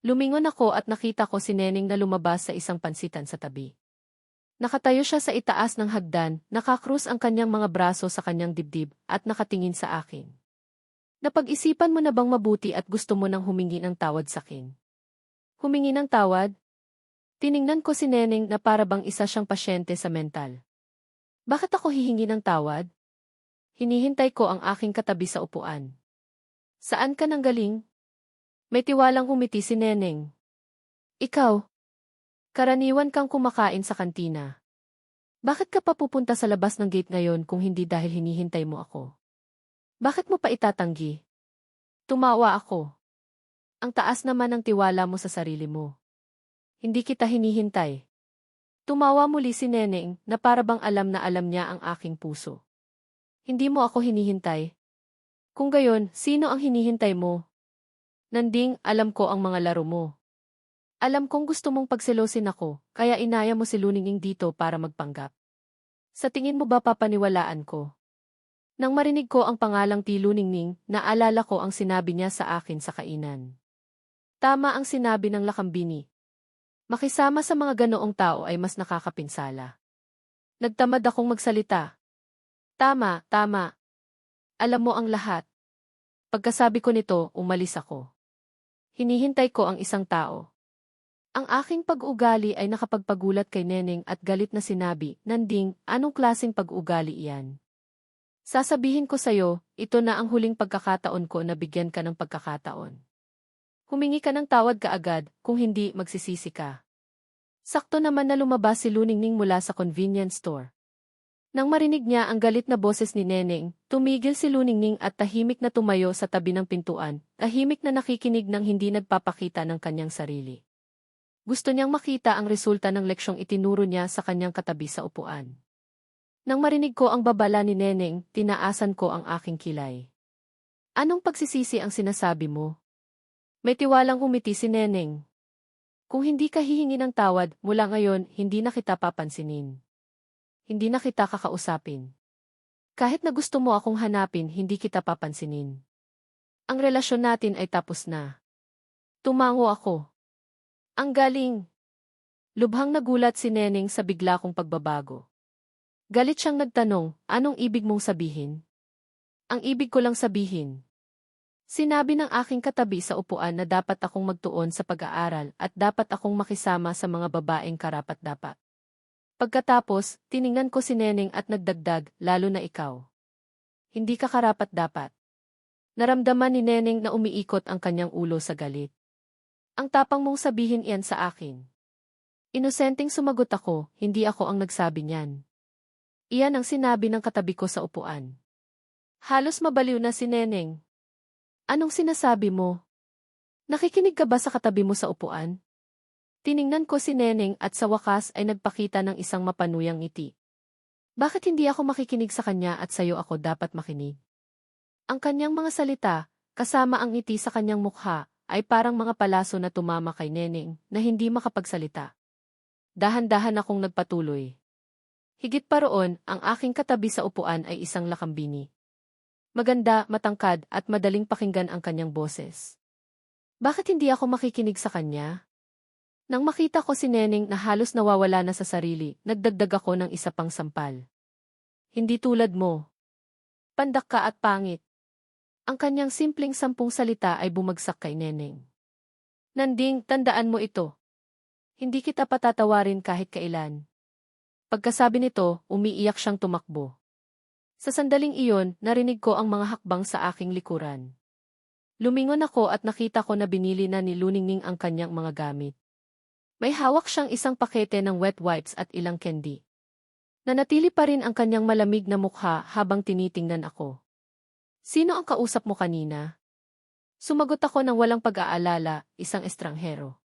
Lumingon ako at nakita ko si Neneng na lumabas sa isang pansitan sa tabi. Nakatayo siya sa itaas ng hagdan, nakakrus ang kanyang mga braso sa kanyang dibdib, at nakatingin sa akin. Napag-isipan mo na bang mabuti at gusto mo nang humingi ng tawad sa akin? Humingi ng tawad? Tiningnan ko si Neneng na para bang isa siyang pasyente sa mental. Bakit ako hihingi ng tawad? Hinihintay ko ang aking katabi sa upuan. Saan ka nanggaling? May tiwalang umiti si Neneng. Ikaw? Karaniwan kang kumakain sa kantina. Bakit ka pa pupunta sa labas ng gate ngayon kung hindi dahil hinihintay mo ako? Bakit mo pa itatanggi? Tumawa ako. Ang taas naman ng tiwala mo sa sarili mo. Hindi kita hinihintay. Tumawa muli si Neneng na para bang alam na alam niya ang aking puso. Hindi mo ako hinihintay. Kung gayon, sino ang hinihintay mo? Nanding, alam ko ang mga laro mo. Alam kong gusto mong pagselosin ako, kaya inaya mo si Luningning dito para magpanggap. Sa tingin mo ba papaniwalaan ko? Nang marinig ko ang pangalang Ti Luningning, naalala ko ang sinabi niya sa akin sa kainan. Tama ang sinabi ng lakambini. Makisama sa mga ganoong tao ay mas nakakapinsala. Nagtamad akong magsalita. Tama, tama. Alam mo ang lahat. Pagkasabi ko nito, umalis ako. Hinihintay ko ang isang tao. Ang aking pag-ugali ay nakapagpagulat kay Neneng at galit na sinabi, Nanding, anong klaseng pag-ugali iyan? Sasabihin ko sa'yo, ito na ang huling pagkakataon ko na bigyan ka ng pagkakataon. Humingi ka ng tawad kaagad, kung hindi, magsisisi ka. Sakto naman na lumabas si Luningning mula sa convenience store. Nang marinig niya ang galit na boses ni Neneng, tumigil si Luningning at tahimik na tumayo sa tabi ng pintuan, tahimik na nakikinig ng hindi nagpapakita ng kanyang sarili. Gusto niyang makita ang resulta ng leksyong itinuro niya sa kanyang katabi sa upuan. Nang marinig ko ang babala ni Neneng, tinaasan ko ang aking kilay. Anong pagsisisi ang sinasabi mo? May tiwalang umiti si Neneng. Kung hindi ka hihingi ng tawad, mula ngayon, hindi na kita papansinin. Hindi na kita kakausapin. Kahit na gusto mo akong hanapin, hindi kita papansinin. Ang relasyon natin ay tapos na. Tumango ako. Ang galing! Lubhang nagulat si Neneng sa bigla kong pagbabago. Galit siyang nagtanong, anong ibig mong sabihin? Ang ibig ko lang sabihin. Sinabi ng aking katabi sa upuan na dapat akong magtuon sa pag-aaral at dapat akong makisama sa mga babaeng karapat-dapat. Pagkatapos, tiningnan ko si Neneng at nagdagdag, lalo na ikaw. Hindi ka karapat-dapat. Naramdaman ni Neneng na umiikot ang kanyang ulo sa galit. Ang tapang mong sabihin iyan sa akin. Inosenteng sumagot ako, hindi ako ang nagsabi niyan. Iyan ang sinabi ng katabi ko sa upuan. Halos mabaliw na si Neneng. Anong sinasabi mo? Nakikinig ka ba sa katabi mo sa upuan? Tiningnan ko si Neneng at sa wakas ay nagpakita ng isang mapanuyang ngiti. Bakit hindi ako makikinig sa kanya at sa'yo ako dapat makinig? Ang kanyang mga salita, kasama ang ngiti sa kanyang mukha, ay parang mga palaso na tumama kay Neneng na hindi makapagsalita. Dahan-dahan akong nagpatuloy. Higit pa roon, ang aking katabi sa upuan ay isang lakambini. Maganda, matangkad at madaling pakinggan ang kanyang boses. Bakit hindi ako makikinig sa kanya? Nang makita ko si Neneng na halos nawawala na sa sarili, nagdagdag ako ng isa pang sampal. Hindi tulad mo. Pandak ka at pangit. Ang kanyang simpleng 10 salita ay bumagsak kay Neneng. Nanding, tandaan mo ito. Hindi kita patatawarin kahit kailan. Pagkasabi nito, umiiyak siyang tumakbo. Sa sandaling iyon, narinig ko ang mga hakbang sa aking likuran. Lumingon ako at nakita ko na binili na ni Luningning ang kanyang mga gamit. May hawak siyang isang pakete ng wet wipes at ilang candy. Nanatili pa rin ang kanyang malamig na mukha habang tinitingnan ako. Sino ang kausap mo kanina? Sumagot ako ng walang pag-aalala, isang estranghero.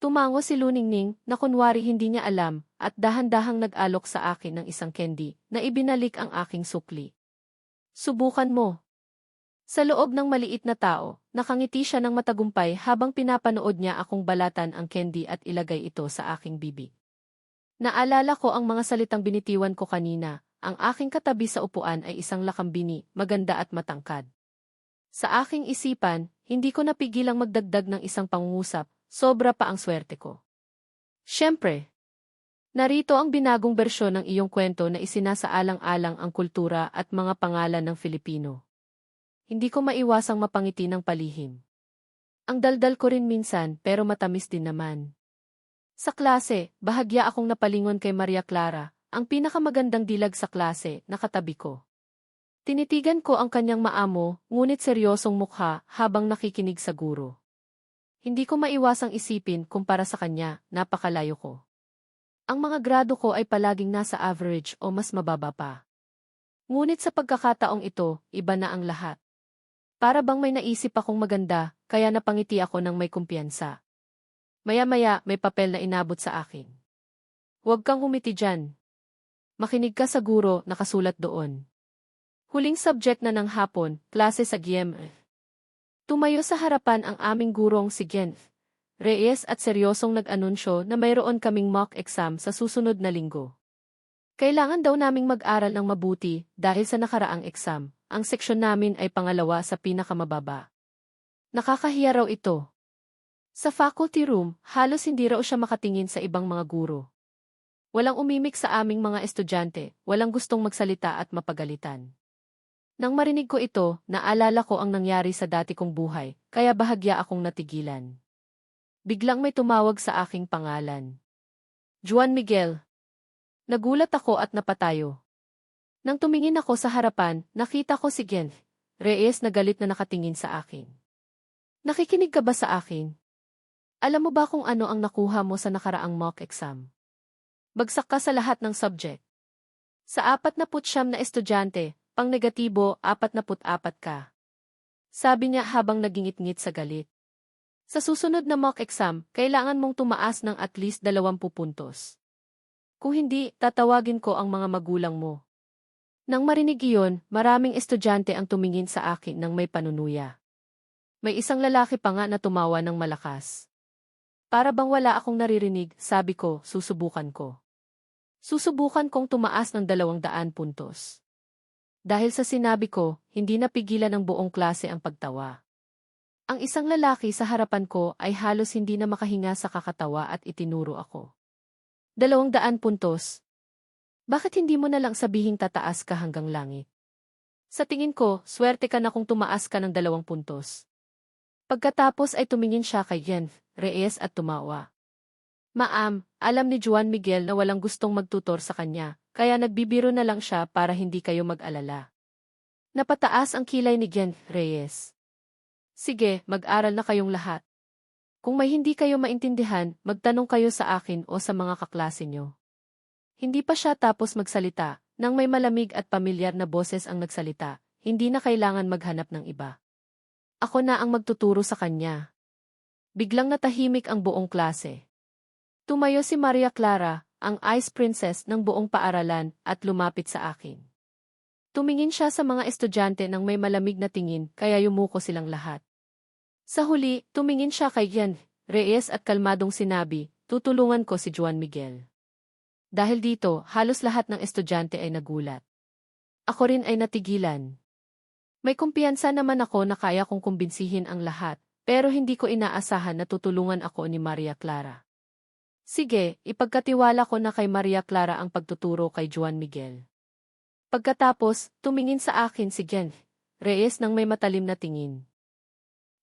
Tumango si Luningning na kunwari hindi niya alam at dahan-dahang nag-alok sa akin ng isang candy na ibinalik ang aking sukli. Subukan mo. Sa loob ng maliit na tao, nakangiti siya ng matagumpay habang pinapanood niya akong balatan ang candy at ilagay ito sa aking bibig. Naalala ko ang mga salitang binitiwan ko kanina, ang aking katabi sa upuan ay isang lakambini, maganda at matangkad. Sa aking isipan, hindi ko napigilang magdagdag ng isang pangungusap, sobra pa ang swerte ko. Siyempre, narito ang binagong bersyon ng iyong kwento na isinasaalang-alang ang kultura at mga pangalan ng Filipino. Hindi ko maiwasang mapangiti ng palihim. Ang daldal ko rin minsan pero matamis din naman. Sa klase, bahagya akong napalingon kay Maria Clara, ang pinakamagandang dilag sa klase, na katabi ko. Tinitigan ko ang kanyang maamo, ngunit seryosong mukha habang nakikinig sa guro. Hindi ko maiwasang isipin kung para sa kanya, napakalayo ko. Ang mga grado ko ay palaging nasa average o mas mababa pa. Ngunit sa pagkakataong ito, iba na ang lahat. Para bang may naisip akong maganda, kaya napangiti ako ng may kumpiyansa. Maya-maya, may papel na inabot sa akin. Huwag kang humiti dyan. Makinig ka sa guro, nakasulat doon. Huling subject na ng hapon, klase sa GM. Tumayo sa harapan ang aming gurong si Gen Reyes at seryosong nag-anunsyo na mayroon kaming mock exam sa susunod na linggo. Kailangan daw naming mag-aral ng mabuti dahil sa nakaraang exam, ang seksyon namin ay pangalawa sa pinakamababa. Nakakahiya raw ito. Sa faculty room, halos hindi raw siya makatingin sa ibang mga guro. Walang umimik sa aming mga estudyante, walang gustong magsalita at mapagalitan. Nang marinig ko ito, naalala ko ang nangyari sa dati kong buhay, kaya bahagya akong natigilan. Biglang may tumawag sa aking pangalan. Juan Miguel. Nagulat ako at napatayo. Nang tumingin ako sa harapan, nakita ko si Gen Reyes na galit na nakatingin sa akin. Nakikinig ka ba sa akin? Alam mo ba kung ano ang nakuha mo sa nakaraang mock exam? Bagsak ka sa lahat ng subject. Sa 49 na estudyante, pang negatibo 44 ka. Sabi niya habang nagingit-ngit sa galit. Sa susunod na mock exam, kailangan mong tumaas ng at least 20 puntos. Kung hindi, tatawagin ko ang mga magulang mo. Nang marinig iyon, maraming estudyante ang tumingin sa akin ng may panunuya. May isang lalaki pa nga na tumawa ng malakas. Para bang wala akong naririnig, sabi ko, susubukan ko. Susubukan kong tumaas ng 200 puntos. Dahil sa sinabi ko, hindi napigilan ng buong klase ang pagtawa. Ang isang lalaki sa harapan ko ay halos hindi na makahinga sa kakatawa at itinuro ako. 200 puntos. Bakit hindi mo na lang sabihing tataas ka hanggang langit? Sa tingin ko, swerte ka na kung tumaas ka ng 2 puntos. Pagkatapos ay tumingin siya kay Gen Reyes at tumawa. Ma'am, alam ni Juan Miguel na walang gustong magtutor sa kanya, kaya nagbibiro na lang siya para hindi kayo mag-alala. Napataas ang kilay ni Gen Reyes. Sige, mag-aral na kayong lahat. Kung may hindi kayo maintindihan, magtanong kayo sa akin o sa mga kaklase nyo. Hindi pa siya tapos magsalita, nang may malamig at pamilyar na boses ang nagsalita, hindi na kailangan maghanap ng iba. Ako na ang magtuturo sa kanya. Biglang natahimik ang buong klase. Tumayo si Maria Clara, ang Ice Princess ng buong paaralan, at lumapit sa akin. Tumingin siya sa mga estudyante ng may malamig na tingin, kaya yumuko silang lahat. Sa huli, tumingin siya kay Jan Reyes at kalmadong sinabi, "Tutulungan ko si Juan Miguel." Dahil dito, halos lahat ng estudyante ay nagulat. Ako rin ay natigilan. May kumpiyansa naman ako na kaya kong kumbinsihin ang lahat, pero hindi ko inaasahan na tutulungan ako ni Maria Clara. Sige, ipagkatiwala ko na kay Maria Clara ang pagtuturo kay Juan Miguel. Pagkatapos, tumingin sa akin si Jan Reyes ng may matalim na tingin.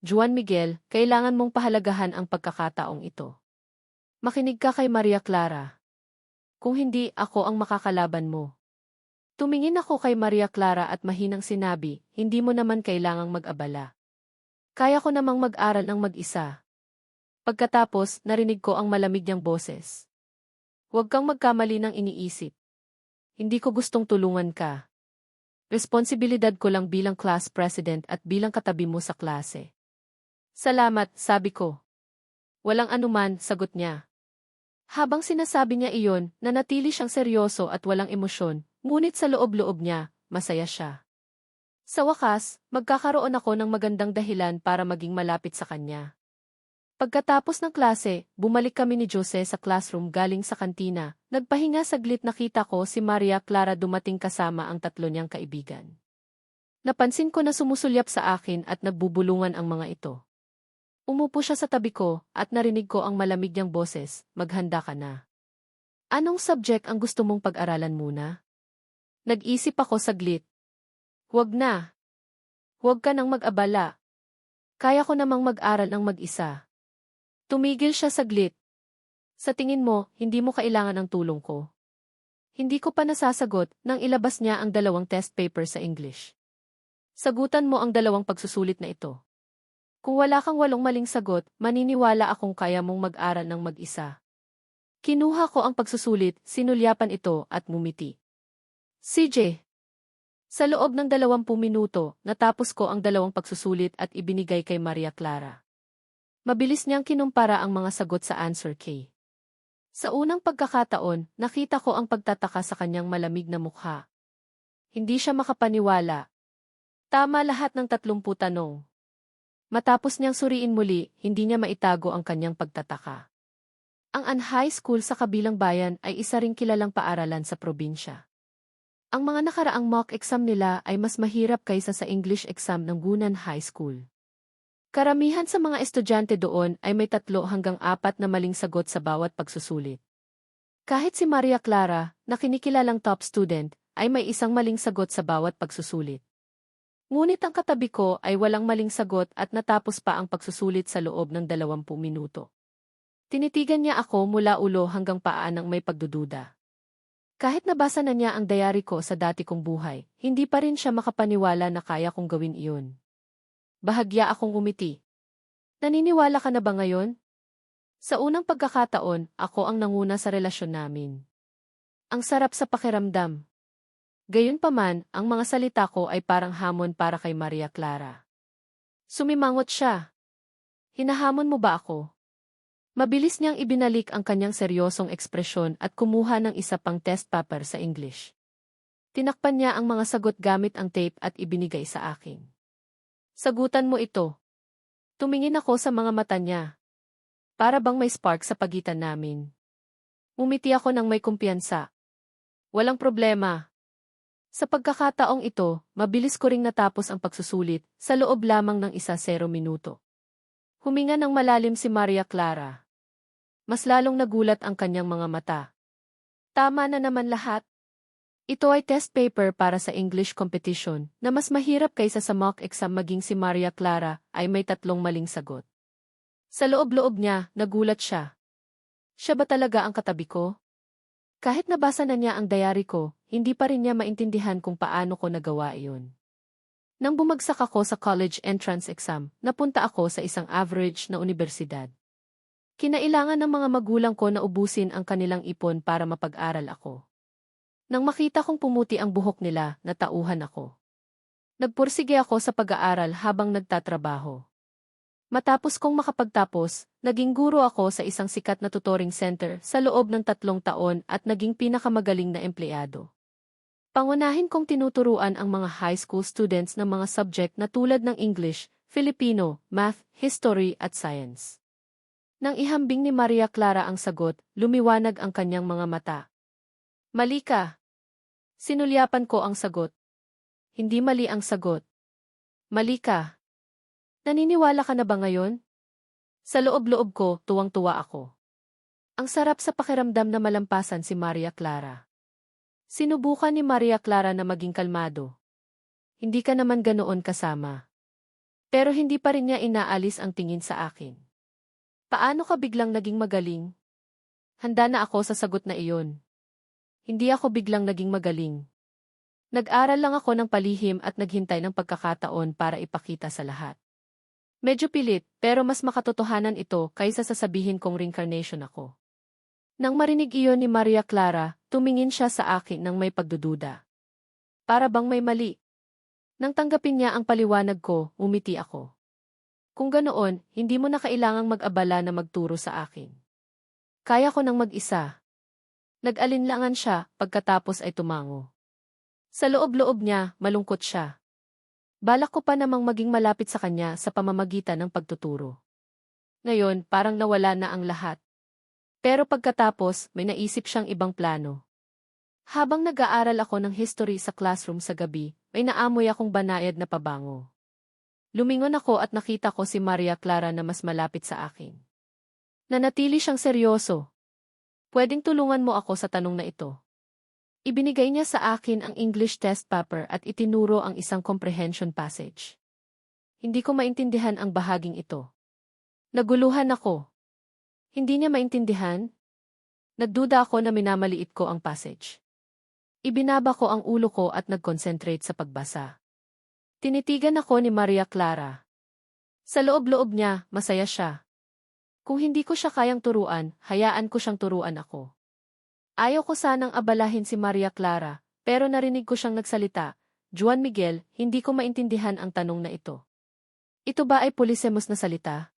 Juan Miguel, kailangan mong pahalagahan ang pagkakataong ito. Makinig ka kay Maria Clara. Kung hindi, ako ang makakalaban mo. Tumingin ako kay Maria Clara at mahinang sinabi, hindi mo naman kailangang mag-abala. Kaya ko namang mag-aral ng mag-isa. Pagkatapos, narinig ko ang malamig niyang boses. Huwag kang magkamali ng iniisip. Hindi ko gustong tulungan ka. Responsibilidad ko lang bilang class president at bilang katabi mo sa klase. Salamat, sabi ko. Walang anuman, sagot niya. Habang sinasabi niya iyon, nanatili siyang seryoso at walang emosyon, ngunit sa loob-loob niya, masaya siya. Sa wakas, magkakaroon ako ng magandang dahilan para maging malapit sa kanya. Pagkatapos ng klase, bumalik kami ni Jose sa classroom galing sa kantina. Nagpahinga saglit, nakita ko si Maria Clara dumating kasama ang tatlo niyang kaibigan. Napansin ko na sumusulyap sa akin at nagbubulungan ang mga ito. Umupo siya sa tabi ko at narinig ko ang malamig niyang boses, "Maghanda ka na." Anong subject ang gusto mong pag-aralan muna? Nag-isip ako saglit. Huwag na. Huwag ka nang mag-abala. Kaya ko namang mag-aral ng mag-isa. Tumigil siya saglit. Sa tingin mo, hindi mo kailangan ng tulong ko. Hindi ko pa nasasagot nang ilabas niya ang 2 test paper sa English. Sagutan mo ang 2 pagsusulit na ito. Kung wala kang 8 maling sagot, maniniwala akong kaya mong mag-aral ng mag-isa. Kinuha ko ang pagsusulit, sinulyapan ito at ngumiti. CJ. Sa loob ng 20 minuto, natapos ko ang 2 pagsusulit at ibinigay kay Maria Clara. Mabilis niyang kinumpara ang mga sagot sa answer key. Sa unang pagkakataon, nakita ko ang pagtataka sa kanyang malamig na mukha. Hindi siya makapaniwala. Tama lahat ng 30 tanong. Matapos niyang suriin muli, hindi niya maitago ang kanyang pagtataka. Ang An High School sa kabilang bayan ay isa ring kilalang paaralan sa probinsya. Ang mga nakaraang mock exam nila ay mas mahirap kaysa sa English exam ng Gunan High School. Karamihan sa mga estudyante doon ay may 3 hanggang 4 na maling sagot sa bawat pagsusulit. Kahit si Maria Clara, na kinikilalang top student, ay may 1 maling sagot sa bawat pagsusulit. Ngunit ang katabi ko ay walang maling sagot at natapos pa ang pagsusulit sa loob ng 20 minuto. Tinitigan niya ako mula ulo hanggang paa ng may pagdududa. Kahit nabasa na niya ang diary ko sa dati kong buhay, hindi pa rin siya makapaniwala na kaya kong gawin iyon. Bahagya akong umiti. Naniniwala ka na ba ngayon? Sa unang pagkakataon, ako ang nanguna sa relasyon namin. Ang sarap sa pakiramdam. Gayunpaman, ang mga salita ko ay parang hamon para kay Maria Clara. Sumimangot siya. Hinahamon mo ba ako? Mabilis niyang ibinalik ang kanyang seryosong ekspresyon at kumuha ng isa pang test paper sa English. Tinakpan niya ang mga sagot gamit ang tape at ibinigay sa akin. Sagutan mo ito. Tumingin ako sa mga mata niya. Para bang may spark sa pagitan namin. Umiti ako ng may kumpiyansa. Walang problema. Sa pagkakataong ito, mabilis ko ring natapos ang pagsusulit sa loob lamang ng 1-0 minuto. Huminga ng malalim si Maria Clara. Mas lalong nagulat ang kanyang mga mata. Tama na naman lahat. Ito ay test paper para sa English competition na mas mahirap kaysa sa mock exam, maging si Maria Clara ay may 3 maling sagot. Sa loob-loob niya, nagulat siya. Siya ba talaga ang katabi ko? Kahit nabasa na niya ang diary ko, hindi pa rin niya maintindihan kung paano ko nagawa iyon. Nang bumagsak ako sa college entrance exam, napunta ako sa isang average na universidad. Kinailangan ng mga magulang ko na ubusin ang kanilang ipon para mapag-aral ako. Nang makita kong pumuti ang buhok nila, natauhan ako. Nagpursige ako sa pag-aaral habang nagtatrabaho. Matapos kong makapagtapos, naging guro ako sa isang sikat na tutoring center sa loob ng 3 taon at naging pinakamagaling na empleyado. Pangunahin kong tinuturuan ang mga high school students ng mga subject na tulad ng English, Filipino, Math, History at Science. Nang ihambing ni Maria Clara ang sagot, lumiwanag ang kanyang mga mata. Mali ka. Sinulyapan ko ang sagot. Hindi mali ang sagot. Mali ka. Naniniwala ka na ba ngayon? Sa loob-loob ko, tuwang-tuwa ako. Ang sarap sa pakiramdam na malampasan si Maria Clara. Sinubukan ni Maria Clara na maging kalmado. Hindi ka naman ganoon kasama. Pero hindi pa rin niya inaalis ang tingin sa akin. Paano ka biglang naging magaling? Handa na ako sa sagot na iyon. Hindi ako biglang naging magaling. Nag-aral lang ako ng palihim at naghintay ng pagkakataon para ipakita sa lahat. Medyo pilit, pero mas makatotohanan ito kaysa sasabihin kong reincarnation ako. Nang marinig iyon ni Maria Clara, tumingin siya sa akin ng may pagdududa. Para bang may mali. Nang tanggapin niya ang paliwanag ko, umiti ako. Kung ganoon, hindi mo na kailangang mag-abala na magturo sa akin. Kaya ko nang mag-isa. Nag-alinlangan siya, pagkatapos ay tumango. Sa loob-loob niya, malungkot siya. Balak ko pa namang maging malapit sa kanya sa pamamagitan ng pagtuturo. Ngayon, parang nawala na ang lahat. Pero pagkatapos, may naisip siyang ibang plano. Habang nag-aaral ako ng history sa classroom sa gabi, may naamoy akong banayad na pabango. Lumingon ako at nakita ko si Maria Clara na mas malapit sa akin. Nanatili siyang seryoso. Pwedeng tulungan mo ako sa tanong na ito. Ibinigay niya sa akin ang English test paper at itinuro ang isang comprehension passage. Hindi ko maintindihan ang bahaging ito. Naguluhan ako. Hindi niya maintindihan? Nagduda ako na minamaliit ko ang passage. Ibinaba ko ang ulo ko at nag-concentrate sa pagbasa. Tinitigan ako ni Maria Clara. Sa loob-loob niya, masaya siya. Kung hindi ko siya kayang turuan, hayaan ko siyang turuan ako. Ayaw ko sanang abalahin si Maria Clara, pero narinig ko siyang nagsalita, Juan Miguel, hindi ko maintindihan ang tanong na ito. Ito ba ay Polisemos na salita?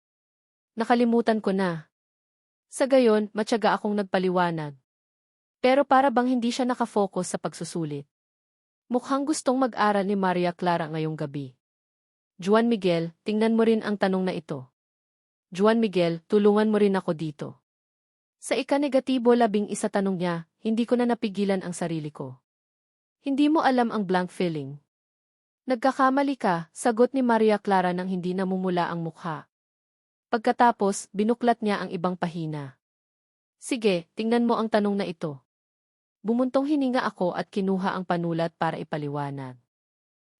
Nakalimutan ko na. Sa gayon, matyaga akong nagpaliwanag. Pero para bang hindi siya nakafocus sa pagsusulit. Mukhang gustong mag-aral ni Maria Clara ngayong gabi. Juan Miguel, tingnan mo rin ang tanong na ito. Juan Miguel, tulungan mo rin ako dito. Sa ika-11 tanong niya, hindi ko na napigilan ang sarili ko. Hindi mo alam ang blank feeling. Nagkakamali ka, sagot ni Maria Clara nang hindi namumula ang mukha. Pagkatapos, binuklat niya ang ibang pahina. Sige, tingnan mo ang tanong na ito. Bumuntong hininga ako at kinuha ang panulat para ipaliwanag.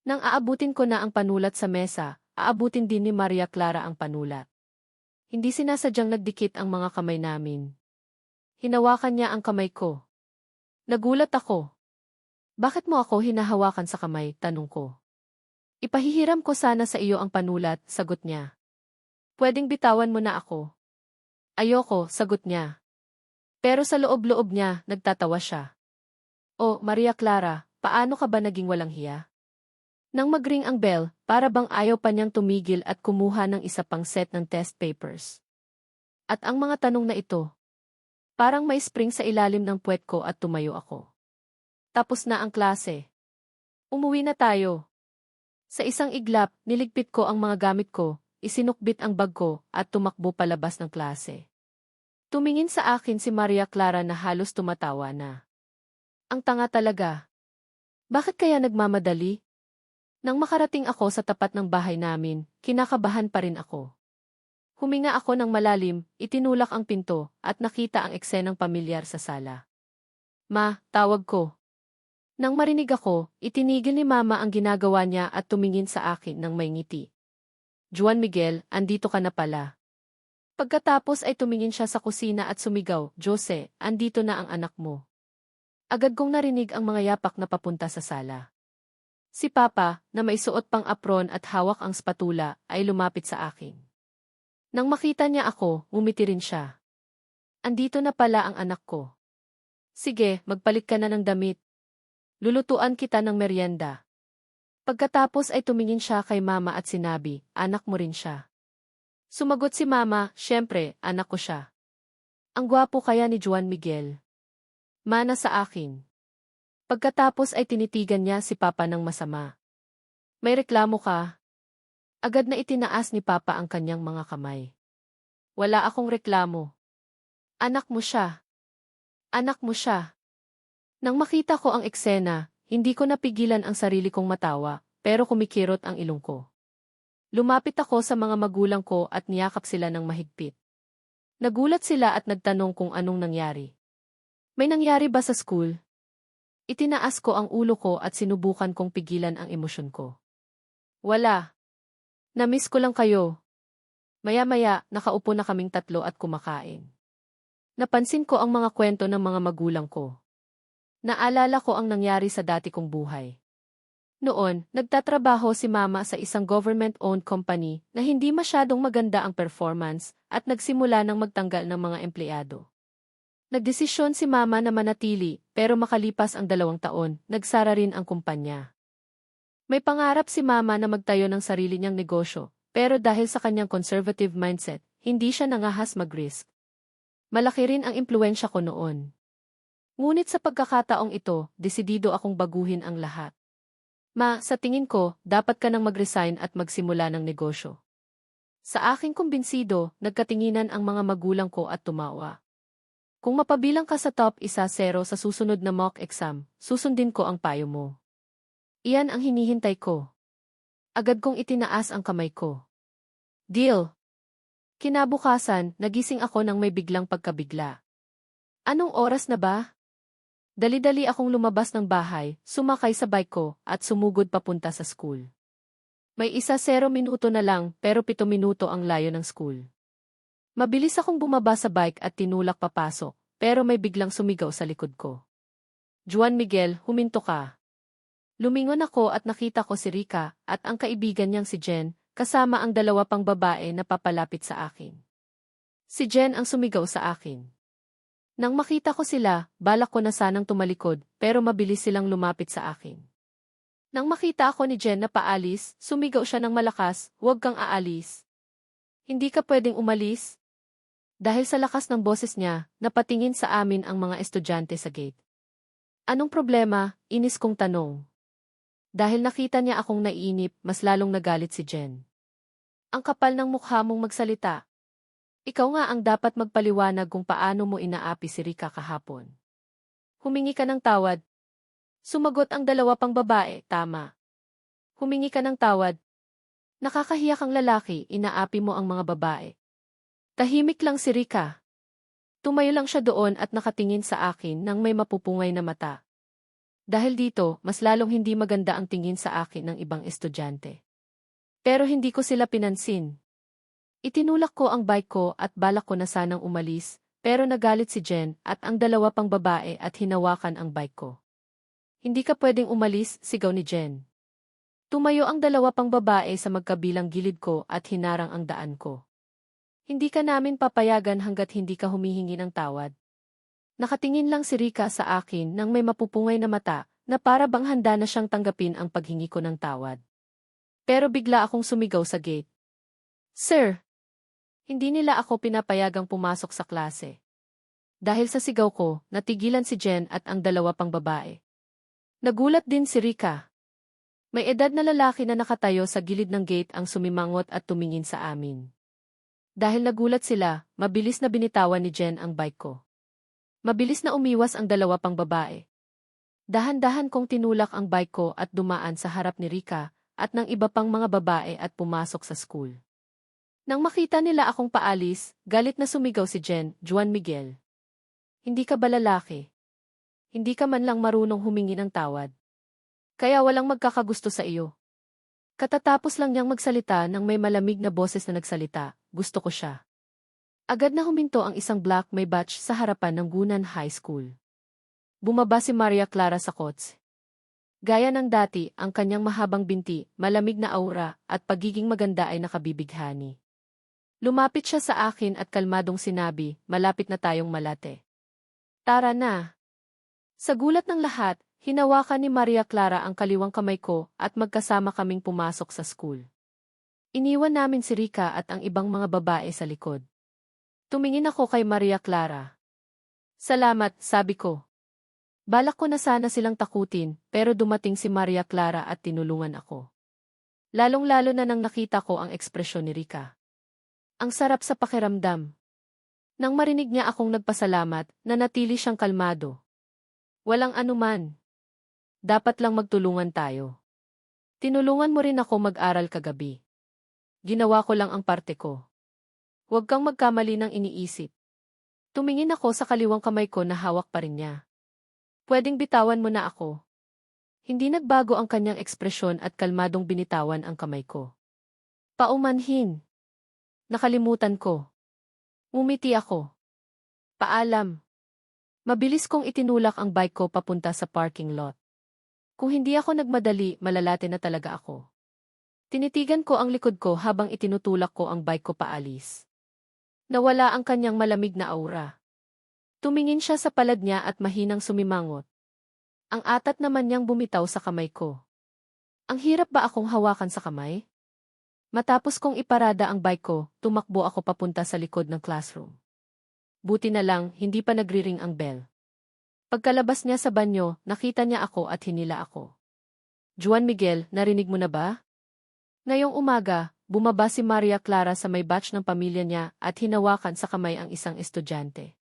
Nang aabutin ko na ang panulat sa mesa, aabutin din ni Maria Clara ang panulat. Hindi sinasadyang nagdikit ang mga kamay namin. Hinawakan niya ang kamay ko. Nagulat ako. Bakit mo ako hinahawakan sa kamay, tanong ko. Ipahihiram ko sana sa iyo ang panulat, sagot niya. Pwedeng bitawan mo na ako. Ayoko, sagot niya. Pero sa loob-loob niya, nagtatawa siya. Oh, Maria Clara, paano ka ba naging walang hiya? Nang magring ang bell, para bang ayaw pa niyang tumigil at kumuha ng isa pang set ng test papers. At ang mga tanong na ito, parang may spring sa ilalim ng puwet ko at tumayo ako. Tapos na ang klase. Umuwi na tayo. Sa isang iglap, niligpit ko ang mga gamit ko, isinukbit ang bag ko, at tumakbo palabas ng klase. Tumingin sa akin si Maria Clara na halos tumatawa na. Ang tanga talaga. Bakit kaya nagmamadali? Nang makarating ako sa tapat ng bahay namin, kinakabahan pa rin ako. Huminga ako ng malalim, itinulak ang pinto, at nakita ang eksenang pamilyar sa sala. Ma, tawag ko. Nang marinig ako, itinigil ni Mama ang ginagawa niya at tumingin sa akin ng may ngiti. Juan Miguel, andito ka na pala. Pagkatapos ay tumingin siya sa kusina at sumigaw, Jose, andito na ang anak mo. Agad kong narinig ang mga yapak na papunta sa sala. Si Papa, na may suot pang apron at hawak ang spatula, ay lumapit sa akin. Nang makita niya ako, ngumiti rin siya. Andito na pala ang anak ko. Sige, magpalit ka na ng damit. Lulutuan kita ng merienda. Pagkatapos ay tumingin siya kay Mama at sinabi, anak mo rin siya. Sumagot si Mama, "Siyempre, anak ko siya. Ang gwapo kaya ni Juan Miguel. Mana sa akin." Pagkatapos ay tinitigan niya si Papa ng masama. "May reklamo ka?" Agad na itinaas ni Papa ang kanyang mga kamay. "Wala akong reklamo. Anak mo siya. Anak mo siya." Nang makita ko ang eksena, hindi ko napigilan ang sarili kong matawa, pero kumikirot ang ilong ko. Lumapit ako sa mga magulang ko at niyakap sila ng mahigpit. Nagulat sila at nagtanong kung anong nangyari. "May nangyari ba sa school?" Itinaas ko ang ulo ko at sinubukan kong pigilan ang emosyon ko. "Wala. Namiss ko lang kayo." Maya-maya, nakaupo na kaming tatlo at kumakain. Napansin ko ang mga kwento ng mga magulang ko. Naalala ko ang nangyari sa dati kong buhay. Noon, nagtatrabaho si Mama sa isang government-owned company na hindi masyadong maganda ang performance at nagsimula ng magtanggal ng mga empleyado. Nagdesisyon si Mama na manatili, pero makalipas ang 2 taon, nagsara rin ang kumpanya. May pangarap si Mama na magtayo ng sarili niyang negosyo, pero dahil sa kanyang conservative mindset, hindi siya nangahas mag-risk. Malaki rin ang impluwensya ko noon. Ngunit sa pagkakataong ito, desidido akong baguhin ang lahat. "Ma, sa tingin ko, dapat ka nang mag-resign at magsimula ng negosyo." Sa aking kumbinsido, nagkatinginan ang mga magulang ko at tumawa. "Kung mapabilang ka sa top 1-0 sa susunod na mock exam, susundin ko ang payo mo." Iyan ang hinihintay ko. Agad kong itinaas ang kamay ko. "Deal." Kinabukasan, nagising ako nang may biglang pagkabigla. Anong oras na ba? Dali-dali akong lumabas ng bahay, sumakay sa bike ko, at sumugod papunta sa school. May 1-0 minuto na lang, pero 7 minuto ang layo ng school. Mabilis akong bumaba sa bike at tinulak papasok, pero may biglang sumigaw sa likod ko. "Juan Miguel, huminto ka." Lumingon ako at nakita ko si Rica at ang kaibigan niyang si Jen, kasama ang 2 pang babae na papalapit sa akin. Si Jen ang sumigaw sa akin. Nang makita ko sila, balak ko na sanang tumalikod, pero mabilis silang lumapit sa akin. Nang makita ako ni Jen na paalis, sumigaw siya ng malakas, "Huwag kang aalis. Hindi ka pwedeng umalis." Dahil sa lakas ng boses niya, napatingin sa amin ang mga estudyante sa gate. "Anong problema?" Inis kong tanong. Dahil nakita niya akong naiinip, mas lalong nagalit si Jen. "Ang kapal ng mukha mong magsalita. Ikaw nga ang dapat magpaliwanag kung paano mo inaapi si Rica kahapon. Humingi ka ng tawad." Sumagot ang 2 pang babae, "Tama. Humingi ka ng tawad. Nakakahiya kang lalaki, inaapi mo ang mga babae." Tahimik lang si Rica. Tumayo lang siya doon at nakatingin sa akin nang may mapupungay na mata. Dahil dito, mas lalong hindi maganda ang tingin sa akin ng ibang estudyante. Pero hindi ko sila pinansin. Itinulak ko ang bike ko at balak ko na sanang umalis, pero nagalit si Jen at ang 2 pang babae at hinawakan ang bike ko. "Hindi ka pwedeng umalis," sigaw ni Jen. Tumayo ang 2 pang babae sa magkabilang gilid ko at hinarang ang daan ko. "Hindi ka namin papayagan hanggat hindi ka humihingi ng tawad." Nakatingin lang si Rica sa akin nang may mapupungay na mata na para bang handa na siyang tanggapin ang paghingi ko ng tawad. Pero bigla akong sumigaw sa gate. "Sir!" Hindi nila ako pinapayagang pumasok sa klase. Dahil sa sigaw ko, natigilan si Jen at ang 2 pang babae. Nagulat din si Rica. May edad na lalaki na nakatayo sa gilid ng gate ang sumimangot at tumingin sa amin. Dahil nagulat sila, mabilis na binitawan ni Jen ang bike ko. Mabilis na umiwas ang 2 pang babae. Dahan-dahan kong tinulak ang bike ko at dumaan sa harap ni Rica at ng iba pang mga babae at pumasok sa school. Nang makita nila akong paalis, galit na sumigaw si Jen, "Juan Miguel. Hindi ka ba lalaki? Hindi ka man lang marunong humingi ng tawad. Kaya walang magkakagusto sa iyo." Katatapos lang niyang magsalita nang may malamig na boses na nagsalita, "Gusto ko siya." Agad na huminto ang isang black may batch sa harapan ng Gunan High School. Bumaba si Maria Clara sa kotse. Gaya ng dati, ang kanyang mahabang binti, malamig na aura, at pagiging maganda ay nakabibighani. Lumapit siya sa akin at kalmadong sinabi, "Malapit na tayong malate. Tara na." Sa gulat ng lahat, hinawakan ni Maria Clara ang kaliwang kamay ko at magkasama kaming pumasok sa school. Iniwan namin si Rika at ang ibang mga babae sa likod. Tumingin ako kay Maria Clara. Salamat, sabi ko. Balak ko na sana silang takutin, pero dumating si Maria Clara at tinulungan ako. Lalong-lalo na nang nakita ko ang ekspresyon ni Rika. Ang sarap sa pakiramdam. Nang marinig niya akong nagpasalamat, nanatili siyang kalmado. Walang anuman. Dapat lang magtulungan tayo. Tinulungan mo rin ako mag-aral kagabi. Ginawa ko lang ang parte ko. Huwag kang magkamali ng iniisip. Tumingin ako sa kaliwang kamay ko na hawak pa rin niya. Pwedeng bitawan mo na ako. Hindi nagbago ang kanyang ekspresyon at kalmadong binitawan ang kamay ko. Paumanhin. Nakalimutan ko. Ngumiti ako. Paalam. Mabilis kong itinulak ang bike ko papunta sa parking lot. Kung hindi ako nagmadali, malalate na talaga ako. Tinitigan ko ang likod ko habang itinutulak ko ang bike ko paalis. Nawala ang kanyang malamig na aura. Tumingin siya sa palad niya at mahinang sumimangot. Ang atat naman niyang bumitaw sa kamay ko. Ang hirap ba akong hawakan sa kamay? Matapos kong iparada ang bike ko, tumakbo ako papunta sa likod ng classroom. Buti na lang, hindi pa nagriring ang bell. Pagkalabas niya sa banyo, nakita niya ako at hinila ako. Juan Miguel, narinig mo na ba? Ngayong umaga, bumaba si Maria Clara sa may batch ng pamilya niya at hinawakan sa kamay ang isang estudyante.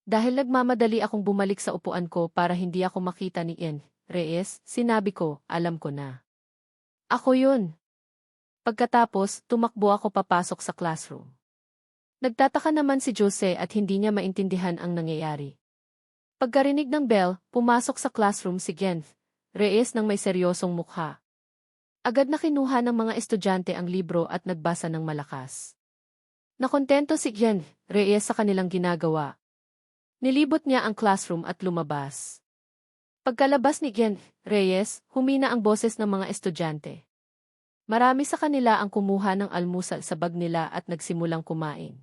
Dahil nagmamadali akong bumalik sa upuan ko para hindi ako makita ni Ian Reyes, sinabi ko, alam ko na. Ako yun. Pagkatapos, tumakbo ako papasok sa classroom. Nagtataka naman si Jose at hindi niya maintindihan ang nangyayari. Pagkarinig ng bell, pumasok sa classroom si Gen Reyes ng may seryosong mukha. Agad na kinuha ng mga estudyante ang libro at nagbasa ng malakas. Nakontento si Gen Reyes sa kanilang ginagawa. Nilibot niya ang classroom at lumabas. Pagkalabas ni Gen Reyes, humina ang boses ng mga estudyante. Marami sa kanila ang kumuha ng almusal sa bag nila at nagsimulang kumain.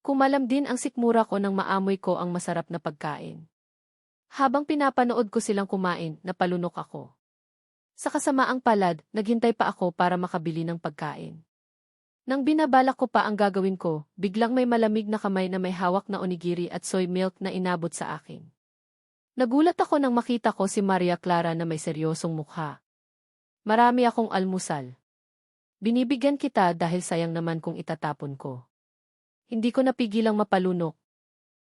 Kumalam din ang sikmura ko nang maamoy ko ang masarap na pagkain. Habang pinapanood ko silang kumain, napalunok ako. Sa kasamaang palad, naghintay pa ako para makabili ng pagkain. Nang binabalak ko pa ang gagawin ko, biglang may malamig na kamay na may hawak na onigiri at soy milk na inabot sa akin. Nagulat ako nang makita ko si Maria Clara na may seryosong mukha. Marami akong almusal. Binibigyan kita dahil sayang naman kung itatapon ko. Hindi ko napigilang mapalunok.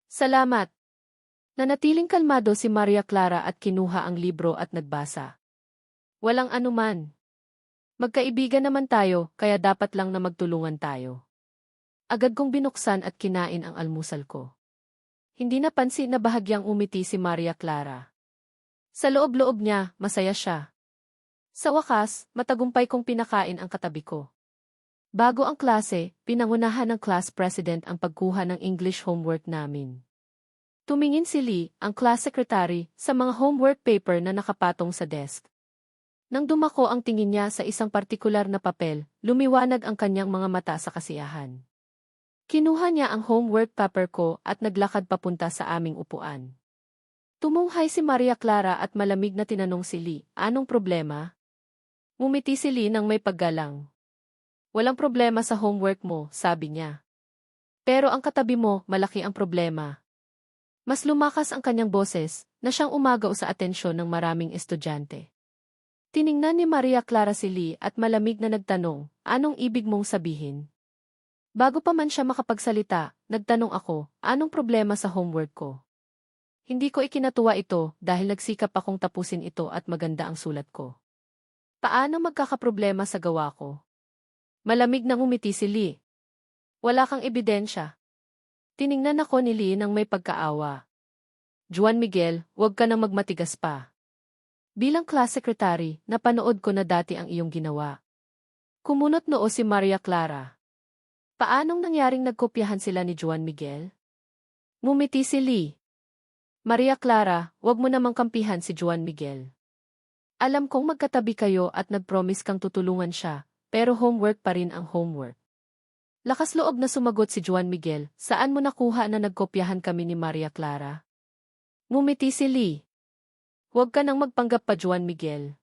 Salamat! Nanatiling kalmado si Maria Clara at kinuha ang libro at nagbasa. Walang anuman. Magkaibigan naman tayo, kaya dapat lang na magtulungan tayo. Agad kong binuksan at kinain ang almusal ko. Hindi napansin na bahagyang umiti si Maria Clara. Sa loob-loob niya, masaya siya. Sa wakas, matagumpay kong pinakain ang katabi ko. Bago ang klase, pinangunahan ng class president ang pagkuha ng English homework namin. Tumingin si Lee, ang class secretary, sa mga homework paper na nakapatong sa desk. Nang dumako ang tingin niya sa isang partikular na papel, lumiwanag ang kanyang mga mata sa kasiyahan. Kinuha niya ang homework paper ko at naglakad papunta sa aming upuan. Tumunghay si Maria Clara at malamig na tinanong si Lee, anong problema? Ngumiti si Lee nang may paggalang. Walang problema sa homework mo, sabi niya. Pero ang katabi mo, malaki ang problema. Mas lumakas ang kanyang boses, na siyang umagaw sa atensyon ng maraming estudyante. Tiningnan ni Maria Clara si Lee at malamig na nagtanong, anong ibig mong sabihin? Bago pa man siya makapagsalita, nagtanong ako, anong problema sa homework ko? Hindi ko ikinatuwa ito dahil nagsikap akong tapusin ito at maganda ang sulat ko. Paano magkakaproblema sa gawa ko? Malamig na ngumiti si Lee. Wala kang ebidensya. Tiningnan ako ni Lee nang may pagkaawa. Juan Miguel, huwag ka nang magmatigas pa. Bilang class secretary, napanood ko na dati ang iyong ginawa. Kumunot noo si Maria Clara. Paanong nangyaring nagkopyahan sila ni Juan Miguel? Ngumiti si Lee. Maria Clara, huwag mo namang kampihan si Juan Miguel. Alam kong magkatabi kayo at nag-promise kang tutulungan siya, pero homework pa rin ang homework. Lakas loob na sumagot si Juan Miguel, saan mo nakuha na nagkopyahan kami ni Maria Clara? Ngumiti si Lee. Huwag ka nang magpanggap pa, Juan Miguel.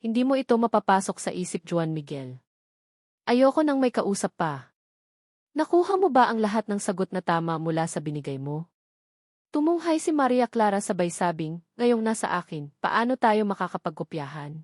Hindi mo ito mapapasok sa isip, Juan Miguel. Ayoko nang may kausap pa. Nakuha mo ba ang lahat ng sagot na tama mula sa binigay mo? Tumunghay si Maria Clara sabay sabing, ngayong nasa akin, paano tayo makakapagkopyahan?